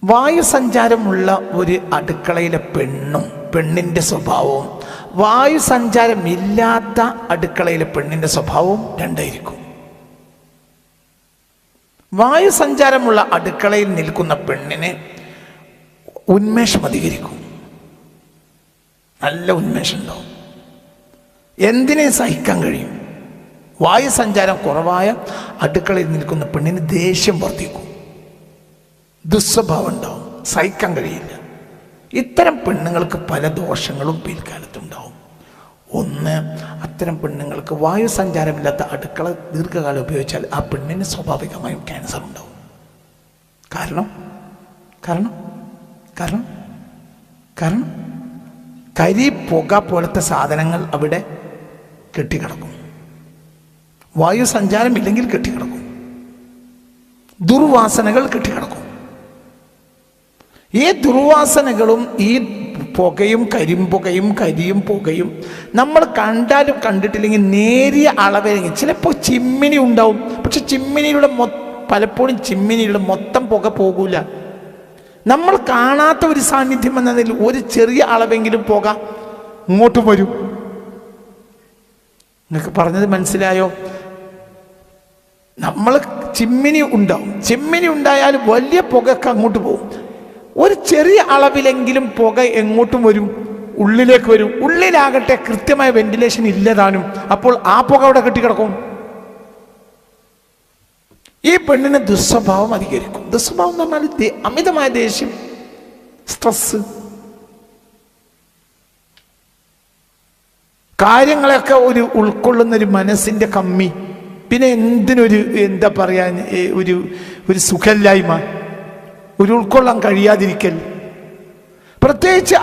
വായുസഞ്ചാരമുള്ള ഒരു അടുക്കളയിലെ പെണ്ണിൻ്റെ സ്വഭാവവും വായുസഞ്ചാരമില്ലാത്ത അടുക്കളയിലെ പെണ്ണിൻ്റെ സ്വഭാവവും രണ്ടായിരിക്കും. വായുസഞ്ചാരമുള്ള അടുക്കളയിൽ നിൽക്കുന്ന പെണ്ണിന് ഉന്മേഷം അധികരിക്കും, നല്ല ഉന്മേഷം ഉണ്ടാവും, എന്തിനെ സഹിക്കാൻ കഴിയും. വായുസഞ്ചാരം കുറവായ അടുക്കളയിൽ നിൽക്കുന്ന പെണ്ണിന് ദേഷ്യം വർദ്ധിക്കും, ദുസ്വഭാവം ഉണ്ടാവും, സഹിക്കാൻ കഴിയില്ല. ഇത്തരം പെണ്ണുങ്ങൾക്ക് പല ദോഷങ്ങളും പിൽക്കാലത്തുണ്ടാവും. ഒന്ന്, അത്തരം പെണ്ണുങ്ങൾക്ക് വായുസഞ്ചാരമില്ലാത്ത അടുക്കള ദീർഘകാലം ഉപയോഗിച്ചാൽ ആ പെണ്ണിന് സ്വാഭാവികമായും ക്യാൻസർ ഉണ്ടാവും. കാരണം കാരണം കാരണം കാരണം കരി, പുക പോലത്തെ സാധനങ്ങൾ അവിടെ കെട്ടിക്കിടക്കും. വായുസഞ്ചാരമില്ലെങ്കിൽ കെട്ടിക്കിടക്കും, ദുർവാസനകൾ കെട്ടിക്കിടക്കും. ഈ ദുർവാസനകളും ഈ പുകയും കരിമ്പുകയും കരിയും പുകയും നമ്മൾ കണ്ടാലും കണ്ടിട്ടില്ലെങ്കിൽ നേരിയ അളവിലെങ്കിൽ ചിലപ്പോൾ ചിമ്മിനി ഉണ്ടാവും. പക്ഷെ ചിമ്മിനിയുടെ പലപ്പോഴും ചിമ്മിനിയുടെ മൊത്തം പുക പോകൂല. നമ്മൾ കാണാത്ത ഒരു സാന്നിധ്യം എന്നതിൽ ഒരു ചെറിയ അളവെങ്കിലും പുക ഇങ്ങോട്ടും വരും. നിങ്ങൾക്ക് പറഞ്ഞത് മനസ്സിലായോ? നമ്മൾ ചിമ്മിനി ഉണ്ടാവും, ചിമ്മിനി ഉണ്ടായാലും വലിയ പുകയൊക്കെ അങ്ങോട്ട് പോകും. ഒരു ചെറിയ അളവിലെങ്കിലും പുക എങ്ങോട്ടും വരും, ഉള്ളിലേക്ക് വരും. ഉള്ളിലാകട്ടെ കൃത്യമായ വെന്റിലേഷൻ ഇല്ലതാനും, അപ്പോൾ ആ പുക അവിടെ കെട്ടിക്കിടക്കും. ഈ പെണ്ണിന് ദുസ്വഭാവം അധികരിക്കും. ദുസ്വഭാവം എന്ന് പറഞ്ഞാൽ അമിതമായ ദേഷ്യം, സ്ട്രെസ്, കാര്യങ്ങളൊക്കെ ഒരു ഉൾക്കൊള്ളുന്നൊരു മനസ്സിൻ്റെ കമ്മി, പിന്നെ എന്തിനൊരു എന്താ പറയാ ഒരു സുഖമില്ലായ്മ, ഒരു ഉൾക്കൊള്ളാൻ കഴിയാതിരിക്കൽ. പ്രത്യേകിച്ച്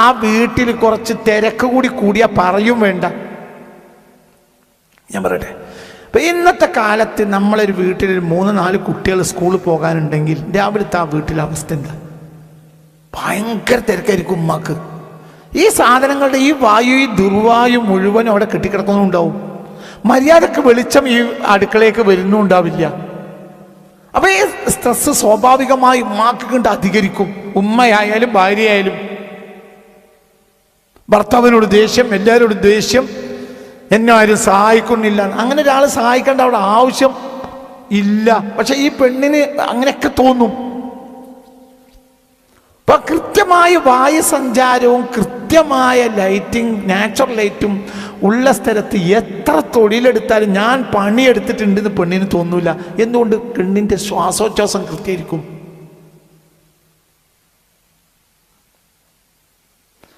ആ വീട്ടിൽ കുറച്ച് തിരക്ക് കൂടിയാൽ പറയും വേണ്ട. ഞാൻ പറയട്ടെ, ഇപ്പം ഇന്നത്തെ കാലത്ത് നമ്മളൊരു വീട്ടിൽ 3-4 കുട്ടികൾ സ്കൂളിൽ പോകാനുണ്ടെങ്കിൽ രാവിലത്തെ ആ വീട്ടിലെ അവസ്ഥ എന്താ? ഭയങ്കര തിരക്കായിരിക്കും ഉമ്മാക്ക്. ഈ സാധനങ്ങളുടെ ഈ വായു, ഈ ദുർവായു മുഴുവനും അവിടെ കെട്ടിക്കിടക്കുന്നുണ്ടാവും. മര്യാദക്ക് വെളിച്ചം ഈ അടുക്കളയൊക്കെ വരുന്നുണ്ടാവില്ല. അപ്പൊ ഈ സ്ട്രെസ് സ്വാഭാവികമായി ഉമ്മാക്ക് കണ്ട് അധികരിക്കും. ഉമ്മയായാലും ഭാര്യയായാലും ഭർത്താവിനോട് ദേഷ്യം, എല്ലാവരോടും ദേഷ്യം, എന്നെ ആരും സഹായിക്കുന്നില്ല. അങ്ങനെ ഒരാൾ സഹായിക്കേണ്ട അവിടെ ആവശ്യം ഇല്ല. പക്ഷെ ഈ പെണ്ണിന് അങ്ങനെയൊക്കെ തോന്നും. അപ്പൊ കൃത്യമായ വായുസഞ്ചാരവും കൃത്യമായ ലൈറ്റിംഗ്, നാച്ചുറൽ ലൈറ്റും ഉള്ള സ്ഥലത്ത് എത്ര തൊഴിലെടുത്താലും ഞാൻ പണിയെടുത്തിട്ടുണ്ടെന്ന് പെണ്ണിന് തോന്നൂല. എന്തുകൊണ്ട്? പെണ്ണിന്റെ ശ്വാസോച്ഛ്വാസം കൃത്യമായിരിക്കും.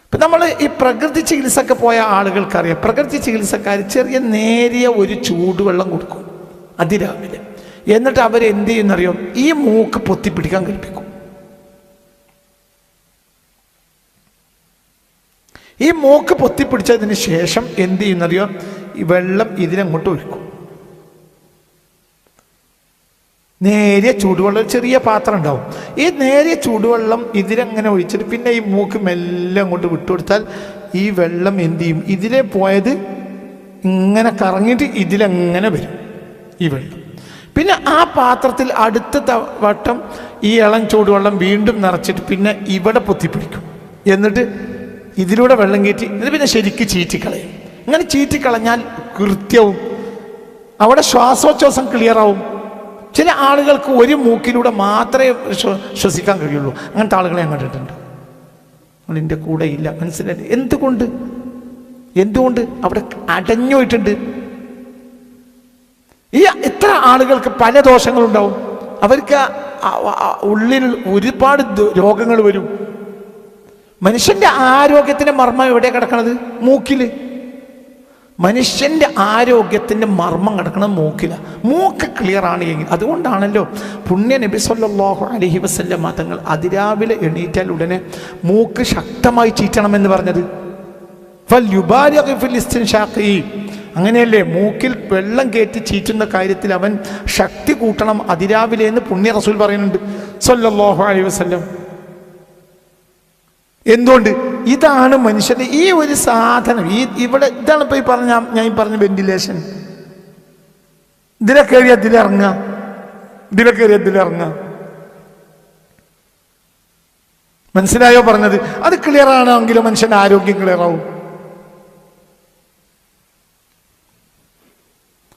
ഇപ്പം നമ്മൾ ഈ പ്രകൃതി ചികിത്സക്ക് പോയ ആളുകൾക്കറിയാം, പ്രകൃതി ചികിത്സക്കാർ ചെറിയ നേരിയ ഒരു ചൂടുവെള്ളം കൊടുക്കും അതിരാവിലെ. എന്നിട്ട് അവരെന്ത് ചെയ്യുന്നറിയോ? ഈ മൂക്ക് പൊത്തിപ്പിടിക്കാൻ കൽപ്പിക്കും. ഈ മൂക്ക് പൊത്തിപ്പിടിച്ചതിന് ശേഷം എന്ത് ചെയ്യുന്നറിയോ? ഈ വെള്ളം ഇതിലങ്ങോട്ട് ഒഴിക്കും. നേരിയ ചൂടുവെള്ളം, ചെറിയ പാത്രം ഉണ്ടാവും. ഈ നേരിയ ചൂടുവെള്ളം ഇതിലങ്ങനെ ഒഴിച്ചിട്ട് പിന്നെ ഈ മൂക്ക് മെല്ലെ അങ്ങോട്ട് വിട്ടുകൊടുത്താൽ ഈ വെള്ളം എന്ത് ചെയ്യും? ഇതിലെ പോയത് ഇങ്ങനെ കറങ്ങിയിട്ട് ഇതിലെങ്ങനെ വരും ഈ വെള്ളം. പിന്നെ ആ പാത്രത്തിൽ അടുത്ത വട്ടം ഈ ഇളം ചൂടുവെള്ളം വീണ്ടും നിറച്ചിട്ട് പിന്നെ ഇവിടെ പൊത്തിപ്പിടിക്കും. എന്നിട്ട് ഇതിലൂടെ വെള്ളം കയറ്റി ഇത് പിന്നെ ശരിക്ക് ചീറ്റിക്കളയും. ഇങ്ങനെ ചീറ്റിക്കളഞ്ഞാൽ കൃത്യവും അവിടെ ശ്വാസോച്ഛ്വാസം ക്ലിയറാവും. ചില ആളുകൾക്ക് ഒരു മൂക്കിലൂടെ മാത്രമേ ശ്വസിക്കാൻ കഴിയുള്ളൂ. അങ്ങനത്തെ ആളുകളെ ഞാൻ കണ്ടിട്ടുണ്ട്. അതിൻ്റെ കൂടെ ഇല്ല. മനസ്സിലായി? എന്തുകൊണ്ട് അവിടെ അടഞ്ഞു പോയിട്ടുണ്ട്. ഈ ഇത്ര ആളുകൾക്ക് പല ദോഷങ്ങളുണ്ടാവും. അവർക്ക് ഉള്ളിൽ ഒരുപാട് രോഗങ്ങൾ വരും. മനുഷ്യന്റെ ആരോഗ്യത്തിന്റെ മർമ്മം എവിടെ കിടക്കണത്? മൂക്കില്. മനുഷ്യന്റെ ആരോഗ്യത്തിന്റെ മർമ്മം കിടക്കുന്നത് മൂക്കില. മൂക്ക് ക്ലിയർ ആണ് എങ്കിൽ, അതുകൊണ്ടാണല്ലോ പുണ്യ നബി സല്ലല്ലാഹു അലൈഹി വസല്ലം തങ്ങൾ അതിരാവിലെ എണീറ്റാൽ ഉടനെ മൂക്ക് ശക്തമായി ചീറ്റണമെന്ന് പറഞ്ഞത്. ഫൽയുബാലിഗ് ഫിൽ ഇസ്തിൻഷാഖി, അങ്ങനെയല്ലേ? മൂക്കിൽ വെള്ളം കയറ്റി ചീറ്റുന്ന കാര്യത്തിൽ അവൻ ശക്തി കൂട്ടണം അതിരാവിലെ എന്ന് പുണ്യ റസൂൽ പറയുന്നുണ്ട് സല്ലല്ലാഹു അലൈഹി വസല്ലം. എന്തുകൊണ്ട്? ഇതാണ് മനുഷ്യന്റെ ഈ ഒരു സാധനം. ഇവിടെ ഇതാണ് ഇപ്പൊ ഞാൻ പറഞ്ഞ വെന്റിലേഷൻ. ഇതിലെ കയറി അതിലിറങ്ങുക. മനസ്സിലായോ പറഞ്ഞത്? അത് ക്ലിയർ ആണെങ്കിലും മനുഷ്യന്റെ ആരോഗ്യം ക്ലിയർ ആവും.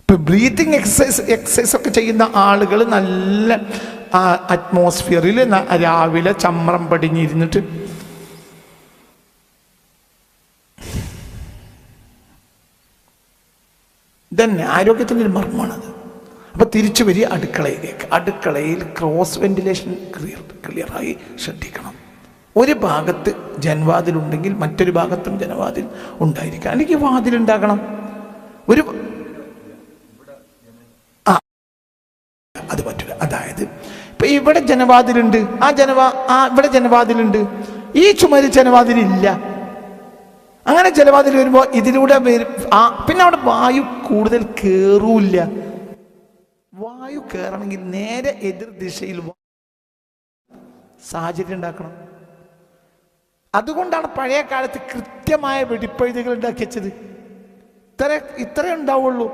ഇപ്പൊ ബ്രീത്തിങ് എക്സസൈസ് ഒക്കെ ചെയ്യുന്ന ആളുകൾ നല്ല അറ്റ്മോസ്ഫിയറിൽ രാവിലെ ചമ്രം പടിഞ്ഞിരുന്നിട്ട് ഇതന്നെ ആരോഗ്യത്തിൻ്റെ ഒരു മർമ്മമാണത്. അപ്പൊ തിരിച്ചു വരിക അടുക്കളയിലേക്ക്. അടുക്കളയിൽ ക്രോസ് വെന്റിലേഷൻ ക്ലിയറായി ശ്രദ്ധിക്കണം. ഒരു ഭാഗത്ത് ജനവാതിലുണ്ടെങ്കിൽ മറ്റൊരു ഭാഗത്തും ജനവാതിൽ ഉണ്ടായിരിക്കണം, അല്ലെങ്കിൽ വാതിലുണ്ടാകണം. ഒരു അത് പറ്റില്ല. അതായത് ഇപ്പൊ ഇവിടെ ജനവാതിലുണ്ട്, ഇവിടെ ജനവാതിലുണ്ട്, ഈ ചുമരിൽ ജനവാതിലില്ല. അങ്ങനെ ജനവാതിൽ വരുമ്പോൾ ഇതിലൂടെ പിന്നെ അവിടെ വായു കൂടുതൽ കയറൂല്ല. വായു കയറണമെങ്കിൽ നേരെ എതിർ ദിശയിൽ സാഹചര്യം ഉണ്ടാക്കണം. അതുകൊണ്ടാണ് പഴയ കാലത്ത് കൃത്യമായ വെടിപ്പഴുതുകൾ ഉണ്ടാക്കി വെച്ചത്. ഇത്രേ ഉണ്ടാവുള്ളൂ.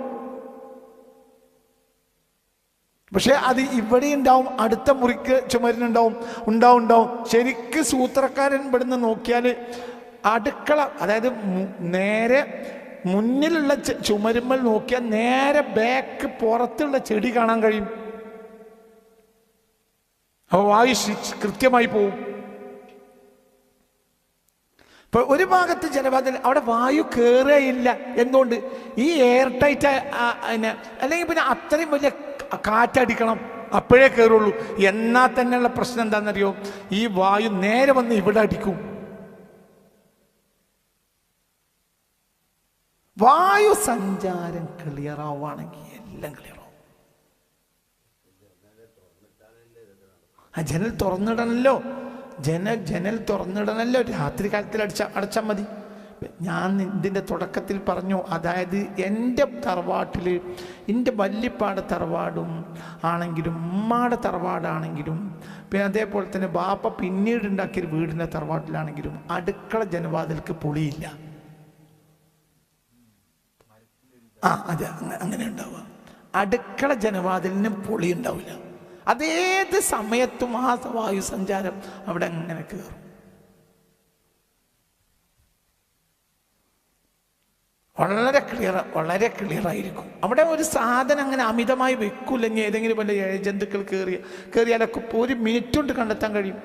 പക്ഷെ അത് ഇവിടെ ഉണ്ടാവും, അടുത്ത മുറിക്ക് ചുമരിനുണ്ടാവും, ഉണ്ടാവും. ശരിക്ക് സൂത്രക്കാരൻ ഇവിടുന്ന് നോക്കിയാൽ അടുക്കള, അതായത് നേരെ മുന്നിലുള്ള ചുമരുമ്മൽ നോക്കിയാൽ നേരെ ബാക്ക് പുറത്തുള്ള ചെടി കാണാൻ കഴിയും. അപ്പോൾ വായു കൃത്യമായി പോവും. ഇപ്പൊ ഒരു ഭാഗത്ത് ജനവാതിൽ, അവിടെ വായു കയറുകയില്ല. എന്തുകൊണ്ട്? ഈ എയർ ടൈറ്റ് അല്ലെങ്കിൽ പിന്നെ അത്രയും വലിയ കാറ്റടിക്കണം, അപ്പോഴേ കയറുള്ളൂ. എന്നാൽ തന്നെയുള്ള പ്രശ്നം എന്താണെന്നറിയോ? ഈ വായു നേരെ വന്ന് ഇവിടെ അടിക്കും. വായു സഞ്ചാരം ക്ലിയർ ആവുകയാണെങ്കിൽ എല്ലാം ക്ലിയർ ആവും. ജനൽ തുറന്നിടണല്ലോ, ജനൽ തുറന്നിടണല്ലോ. രാത്രി കാലത്തിൽ അടച്ചാൽ മതി. ഞാൻ ഇതിൻ്റെ തുടക്കത്തിൽ പറഞ്ഞു, അതായത് എൻ്റെ തറവാട്ടിൽ, എൻ്റെ വല്യപ്പാടെ തറവാടും ആണെങ്കിലും ഉമ്മാടെ തറവാടാണെങ്കിലും പിന്നെ അതേപോലെ തന്നെ ബാപ്പ പിന്നീട് ഉണ്ടാക്കിയ വീടിൻ്റെ തറവാട്ടിലാണെങ്കിലും അടുക്കള ജനവാതിൽക്ക് പൊളിയില്ല. അതെ, അങ്ങനെ ഉണ്ടാവുക. അടുക്കള ജനവാതിലിന് പൊളി ഉണ്ടാവില്ല. അതേത് സമയത്തും ആ വായു സഞ്ചാരം അവിടെ അങ്ങനെ കയറും. വളരെ ക്ലിയർ ആയിരിക്കും. അവിടെ ഒരു സാധനം അങ്ങനെ അമിതമായി വെക്കൂല്ലെങ്കിൽ ഏതെങ്കിലും വല്ല ജന്തുക്കൾ കയറിയാലൊക്കെ 1 മിനിറ്റ് കൊണ്ട് കണ്ടെത്താൻ കഴിയും.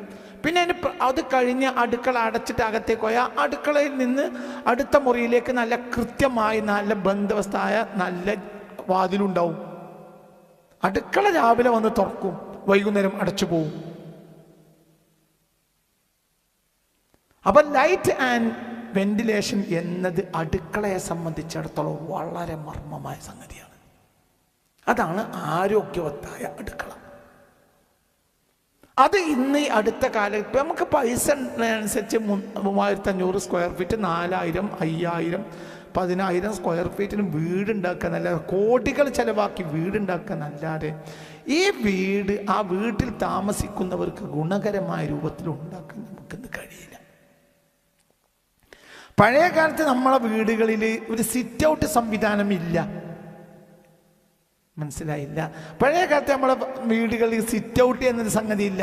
പിന്നെ അത് കഴിഞ്ഞ് അടുക്കള അടച്ചിട്ട് അകത്തേക്ക് പോയാൽ അടുക്കളയിൽ നിന്ന് അടുത്ത മുറിയിലേക്ക് നല്ല കൃത്യമായി നല്ല ബന്ധവസ്ഥായ നല്ല വാതിലുണ്ടാവും. അടുക്കള രാവിലെ വന്ന് തുറക്കും, വൈകുന്നേരം അടച്ചു പോവും. അപ്പൊ ലൈറ്റ് ആൻഡ് വെന്റിലേഷൻ എന്നത് അടുക്കളയെ സംബന്ധിച്ചിടത്തോളം വളരെ മർമ്മമായ സംഗതിയാണ്. അതാണ് ആരോഗ്യവത്തായ അടുക്കള. അത് ഇന്ന് ഈ അടുത്ത കാലം ഇപ്പം നമുക്ക് പൈസ അനുസരിച്ച് 3500 സ്ക്വയർ ഫീറ്റ്, 4000, 5000, 10000 സ്ക്വയർ ഫീറ്റിന് വീടുണ്ടാക്കാന്നല്ലാതെ, കോടികൾ ചെലവാക്കി വീടുണ്ടാക്കാന്നല്ലാതെ ഈ വീട് ആ വീട്ടിൽ താമസിക്കുന്നവർക്ക് ഗുണകരമായ രൂപത്തിൽ ഉണ്ടാക്കാൻ നമുക്കിന്ന് കഴിയില്ല. പഴയ കാലത്ത് നമ്മളെ വീടുകളിൽ ഒരു സിറ്റ് ഔട്ട് സംവിധാനം ഇല്ല. മനസ്സിലായില്ല? പഴയ കാലത്ത് നമ്മളെ വീടുകളിൽ സിറ്റ് ഔട്ട് എന്നൊരു സംഗതി ഇല്ല.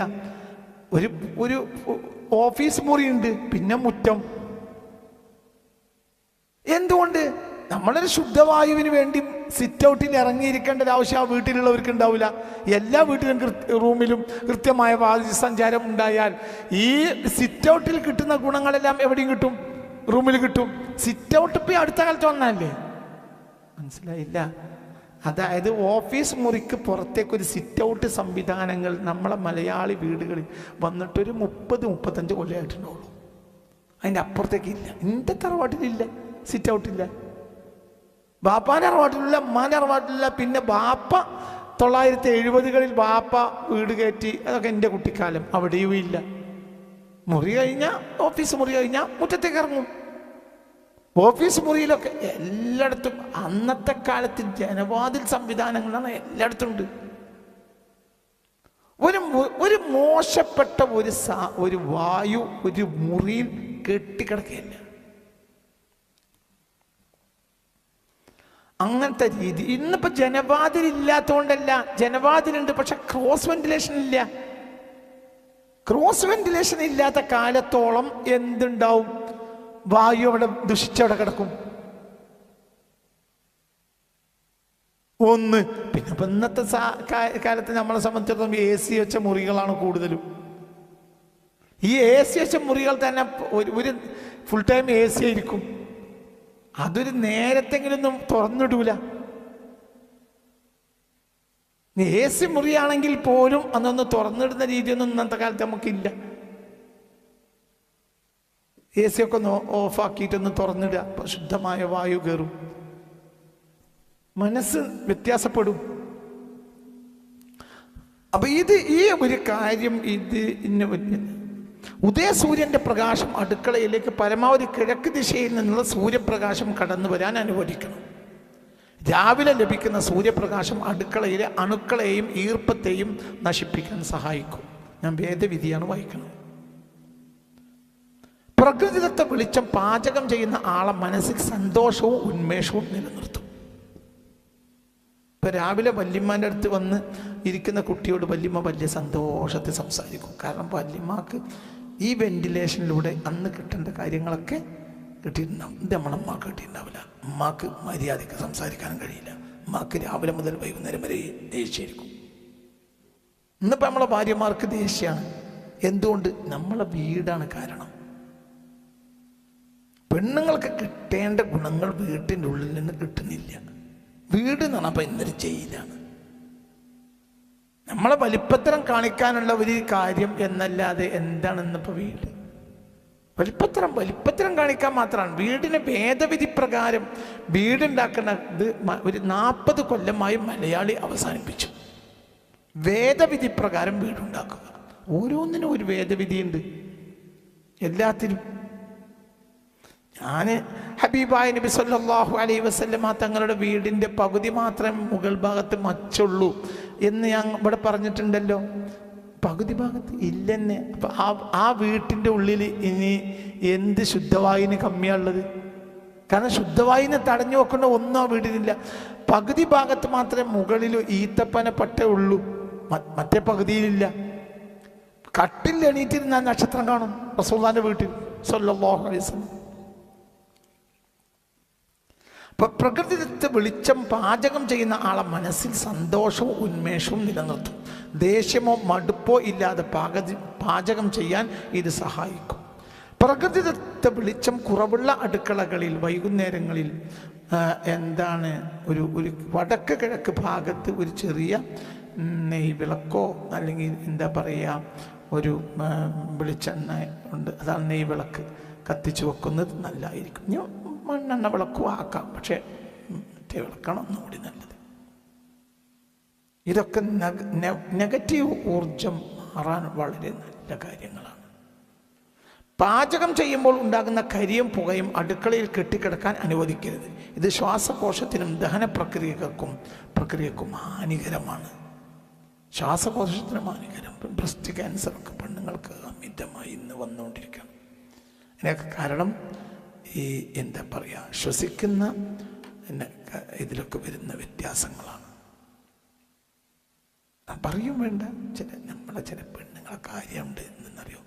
ഒരു ഓഫീസ് മുറിയുണ്ട്, പിന്നെ മുറ്റം. എന്തുകൊണ്ട്? നമ്മളൊരു ശുദ്ധവായുവിന് വേണ്ടി സിറ്റ് ഔട്ടിൽ ഇറങ്ങിയിരിക്കേണ്ട ഒരു ആവശ്യം ആ വീട്ടിലുള്ളവർക്ക് ഉണ്ടാവില്ല. എല്ലാ വീട്ടിലും റൂമിലും കൃത്യമായ വായു സഞ്ചാരം ഉണ്ടായാൽ ഈ സിറ്റ് ഔട്ടിൽ കിട്ടുന്ന ഗുണങ്ങളെല്ലാം എവിടെയും കിട്ടും, റൂമിൽ കിട്ടും. സിറ്റ് ഔട്ട് ഇപ്പം അടുത്ത കാലത്ത് വന്നല്ലേ? മനസ്സിലായില്ല? അതായത് ഓഫീസ് മുറിക്ക് പുറത്തേക്കൊരു സിറ്റ് ഔട്ട് സംവിധാനങ്ങൾ നമ്മളെ മലയാളി വീടുകളിൽ വന്നിട്ടൊരു 30-35 കൊല്ലമായിട്ടുണ്ടാവുള്ളൂ. അതിൻ്റെ അപ്പുറത്തേക്ക് ഇല്ല. എൻ്റെ തറവാട്ടിലില്ല, സിറ്റ് ഔട്ടില്ല. ബാപ്പാൻ്റെ തറവാട്ടിലില്ല, അമ്മാൻ്റെ തറവാട്ടിലില്ല. പിന്നെ ബാപ്പ 970കളിൽ ബാപ്പ വീട് കയറ്റി, അതൊക്കെ എൻ്റെ കുട്ടിക്കാലം, അവിടെയും ഇല്ല. മുറി കഴിഞ്ഞാൽ, ഓഫീസ് മുറി കഴിഞ്ഞാൽ മുറ്റത്തേക്ക് ഇറങ്ങും. ഓഫീസ് മുറിയിലൊക്കെ എല്ലായിടത്തും അന്നത്തെ കാലത്ത് ജനവാതിൽ സംവിധാനങ്ങളാണ് എല്ലായിടത്തും ഉണ്ട്. ഒരു മോശപ്പെട്ട ഒരു വായു ഒരു മുറിയിൽ കെട്ടിക്കിടക്കുകയല്ല. അങ്ങനത്തെ രീതി. ഇന്നിപ്പോ ജനവാതിൽ ഇല്ലാത്തതുകൊണ്ടല്ല, ജനവാതിലുണ്ട്, പക്ഷെ ക്രോസ് വെന്റിലേഷൻ ഇല്ല. ക്രോസ് വെന്റിലേഷൻ ഇല്ലാത്ത കാലത്തോളം എന്തുണ്ടാവും? വായു അവിടെ ദുഷിച്ചവിടെ കിടക്കും. ഒന്ന് പിന്നെ ഇപ്പം ഇന്നത്തെ കാലത്ത് നമ്മളെ സംബന്ധിച്ചിടത്തോളം AC വെച്ച മുറികളാണ് കൂടുതലും. ഈ AC വെച്ച മുറികൾ തന്നെ ഒരു ഫുൾ ടൈം AC ആയിരിക്കും. അതൊരു നേരത്തെങ്കിലൊന്നും തുറന്നിടൂല. AC മുറിയാണെങ്കിൽ പോലും അന്നൊന്ന് തുറന്നിടുന്ന രീതിയൊന്നും ഇന്നത്തെ കാലത്ത് നമുക്കില്ല. AC ഒക്കെ ഒന്ന് ഓഫാക്കിയിട്ടൊന്ന് തുറന്നിടുക, ശുദ്ധമായ വായു കയറും, മനസ്സ് വ്യത്യാസപ്പെടും. അപ്പൊ ഈ ഒരു കാര്യം ഉദയസൂര്യന്റെ പ്രകാശം അടുക്കളയിലേക്ക് പരമാവധി കിഴക്ക് ദിശയിൽ നിന്നുള്ള സൂര്യപ്രകാശം കടന്നു വരാൻ അനുവദിക്കണം. രാവിലെ ലഭിക്കുന്ന സൂര്യപ്രകാശം അടുക്കളയിലെ അണുക്കളെയും ഈർപ്പത്തെയും നശിപ്പിക്കാൻ സഹായിക്കും. ഞാൻ വേദവിധിയാണ് വായിക്കുന്നത്. പ്രകൃതിദത്ത വെളിച്ചം പാചകം ചെയ്യുന്ന ആളെ മനസ്സിൽ സന്തോഷവും ഉന്മേഷവും നിലനിർത്തും. ഇപ്പൊ രാവിലെ വല്യമ്മാൻ്റെ അടുത്ത് വന്ന് ഇരിക്കുന്ന കുട്ടിയോട് വല്യമ്മ വലിയ സന്തോഷത്തിൽ സംസാരിക്കും. കാരണം വല്യമ്മക്ക് ഈ വെന്റിലേഷനിലൂടെ അന്ന് കിട്ടേണ്ട കാര്യങ്ങളൊക്കെ കിട്ടിയിട്ടുണ്ടാവും. ഇത് നമ്മളമ്മക്ക് കിട്ടിയിട്ടുണ്ടാവില്ല. അമ്മക്ക് മര്യാദയ്ക്ക് സംസാരിക്കാനും കഴിയില്ല. അമ്മക്ക് രാവിലെ മുതൽ വൈകുന്നേരം വരെ ദേഷ്യമായിരിക്കും. ഇന്നിപ്പോൾ നമ്മളെ ഭാര്യമാർക്ക് ദേഷ്യമാണ്. എന്തുകൊണ്ട്? നമ്മളെ വീടാണ് കാരണം. പെണ്ണുങ്ങൾക്ക് കിട്ടേണ്ട ഗുണങ്ങൾ വീട്ടിൻ്റെ ഉള്ളിൽ നിന്ന് കിട്ടുന്നില്ല. വീട് എന്ന് പറഞ്ഞപ്പോൾ ഇന്നൊരു ജയിലാണ്. നമ്മളെ വലിപ്പത്തരം കാണിക്കാനുള്ള ഒരു കാര്യം എന്നല്ലാതെ എന്താണെന്നിപ്പോൾ വീട് വലിപ്പത്തരം കാണിക്കാൻ മാത്രമാണ്. വീടിനെ ഭേദവിധി പ്രകാരം വീടുണ്ടാക്കുന്നത് ഒരു 40 കൊല്ലമായി മലയാളി അവസാനിപ്പിച്ചു. വേദവിധി പ്രകാരം വീടുണ്ടാക്കുക. ഓരോന്നിനും ഒരു വേദവിധിയുണ്ട് എല്ലാത്തിനും. ഞാൻ ഹബീബായ നബി സല്ലല്ലാഹു അലൈഹി വസല്ലമ തങ്ങളുടെ വീടിൻ്റെ പകുതി മാത്രമേ മുകൾ ഭാഗത്ത് മച്ചുള്ളൂ എന്ന് ഞാൻ ഇവിടെ പറഞ്ഞിട്ടുണ്ടല്ലോ. പകുതി ഭാഗത്ത് ഇല്ലെന്നെ. അപ്പം ആ വീട്ടിൻ്റെ ഉള്ളിൽ ഇനി എന്ത് ശുദ്ധവായുവിന് കമ്മിയാണുള്ളത്? കാരണം ശുദ്ധവായുവിനെ തടഞ്ഞു വെക്കേണ്ട ഒന്നും ആ വീടിനില്ല. പകുതി ഭാഗത്ത് മാത്രമേ മുകളിൽ ഈത്തപ്പന പട്ട ഉള്ളൂ, മറ്റേ പകുതിയിലില്ല. കട്ടിൽ എണീറ്റിരുന്ന നക്ഷത്രം കാണും റസൂലുള്ളാഹിന്റെ വീട്ടിൽ സല്ലല്ലാഹു അലൈഹി വസല്ലം. അപ്പൊ പ്രകൃതിദത്ത വെളിച്ചം പാചകം ചെയ്യുന്ന ആളെ മനസ്സിൽ സന്തോഷവും ഉന്മേഷവും നിലനിർത്തും. ദേഷ്യമോ മടുപ്പോ ഇല്ലാതെ പാചകം ചെയ്യാൻ ഇത് സഹായിക്കും. പ്രകൃതിദത്ത വെളിച്ചം കുറവുള്ള അടുക്കളകളിൽ വൈകുന്നേരങ്ങളിൽ ഒരു വടക്ക് കിഴക്ക് ഭാഗത്ത് ഒരു ചെറിയ നെയ് വിളക്കോ അല്ലെങ്കിൽ എന്താ പറയുക ഒരു വെളിച്ചെണ്ണ ഉണ്ട്, അതാണ് നെയ് വിളക്ക്, കത്തിച്ചു വെക്കുന്നത് നല്ലതായിരിക്കും. മണ്ണെണ്ണ വിളക്കും ആക്കാം, പക്ഷെ മറ്റേ വിളക്കാണ് ഒന്നുകൂടി നല്ലത്. ഇതൊക്കെ നെഗറ്റീവ് ഊർജം മാറാൻ വളരെ നല്ല കാര്യങ്ങളാണ്. പാചകം ചെയ്യുമ്പോൾ ഉണ്ടാകുന്ന കരിയും പുകയും അടുക്കളയിൽ കെട്ടിക്കിടക്കാൻ അനുവദിക്കരുത്. ഇത് ശ്വാസകോശത്തിനും ദഹന പ്രക്രിയക്കും ഹാനികരമാണ്. ശ്വാസകോശത്തിനും ഹാനികരം. ബ്രസ്റ്റ് ക്യാൻസറൊക്കെ പെണ്ണുങ്ങൾക്ക് അമിതമായി ഇന്ന് വന്നുകൊണ്ടിരിക്കുകയാണ്. അതിനൊക്കെ കാരണം ഈ എന്താ പറയുക, ശ്വസിക്കുന്ന ഇതിലൊക്കെ വരുന്ന വ്യത്യാസങ്ങളാണ്. പറയും വേണ്ട, നമ്മളെ ചില പെണ്ണുങ്ങളെ കാര്യമുണ്ട് എന്നറിയോ.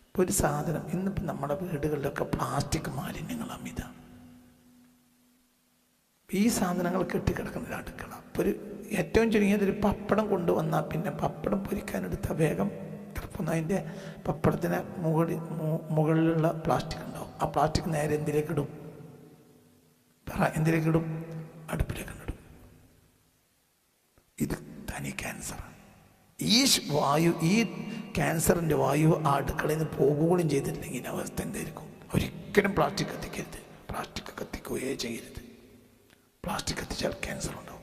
ഇപ്പോൾ ഒരു സാധനം ഇന്നിപ്പോൾ നമ്മുടെ വീടുകളിലൊക്കെ പ്ലാസ്റ്റിക് മാലിന്യങ്ങൾ അമിതമാണ്. ഈ സാധനങ്ങൾ കെട്ടിക്കിടക്കുന്ന ഒരു അടുക്കള, ഇപ്പോൾ ഏറ്റവും ചുരുങ്ങിയതൊരു പപ്പടം കൊണ്ടുവന്നാൽ പിന്നെ പപ്പടം പൊരിക്കാനെടുത്ത വേഗം കിടക്കുന്ന അതിൻ്റെ പപ്പടത്തിന് മുകളിലുള്ള പ്ലാസ്റ്റിക് ഉണ്ടാവും. ആ പ്ലാസ്റ്റിക് നേരെ എന്തിലേക്കിടും? അടുപ്പിലേക്ക് ഇടും. ഇത് തനി ക്യാൻസറാണ്. ഈ ക്യാൻസറിൻ്റെ വായു ആ അടുക്കളയിൽ നിന്ന് പോകുകയും ചെയ്തിട്ടില്ലെങ്കിൽ അവസ്ഥ എന്തായിരിക്കും? ഒരിക്കലും പ്ലാസ്റ്റിക് കത്തിക്കരുത്. പ്ലാസ്റ്റിക് കത്തിക്കുകയേ ചെയ്യരുത്. പ്ലാസ്റ്റിക് കത്തിച്ചാൽ ക്യാൻസർ ഉണ്ടാവും.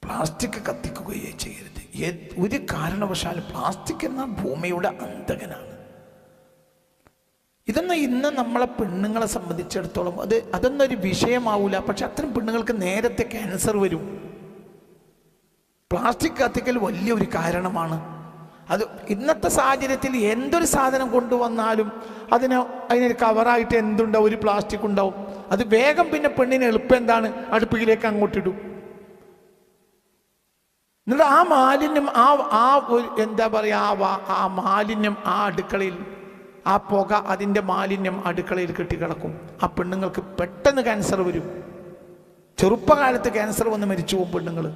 പ്ലാസ്റ്റിക് കത്തിക്കുകയേ ചെയ്യരുത്. ഒരു കാരണവശാലും പ്ലാസ്റ്റിക് എന്ന ഭൂമിയുടെ അന്തകനാണ്. ഇതൊന്നും ഇന്ന് നമ്മളെ പെണ്ണുങ്ങളെ സംബന്ധിച്ചിടത്തോളം അതൊന്നും ഒരു വിഷയമാവില്ല. പക്ഷെ അത്തരം പെണ്ണുങ്ങൾക്ക് നേരത്തെ ക്യാൻസർ വരും. പ്ലാസ്റ്റിക് കത്തിക്കൽ വലിയൊരു കാരണമാണ്. അത് ഇന്നത്തെ സാഹചര്യത്തിൽ എന്തൊരു സാധനം കൊണ്ടുവന്നാലും അതിനൊരു കവറായിട്ട് എന്തുണ്ടാവും? ഒരു പ്ലാസ്റ്റിക് ഉണ്ടാവും. അത് വേഗം പിന്നെ പെണ്ണിന് എളുപ്പം എന്താണ്? അടുപ്പിലേക്ക് അങ്ങോട്ടിടും. എന്നിട്ട് ആ മാലിന്യം ആ ഒരു എന്താ പറയുക, ആ മാലിന്യം ആ അടുക്കളയിൽ, ആ പുക, അതിൻ്റെ മാലിന്യം അടുക്കളയിൽ കെട്ടിക്കിടക്കും. ആ പെണ്ണുങ്ങൾക്ക് പെട്ടെന്ന് ക്യാൻസർ വരും. ചെറുപ്പകാലത്ത് ക്യാൻസർ വന്ന് മരിച്ചു പോകും പെണ്ണുങ്ങൾ.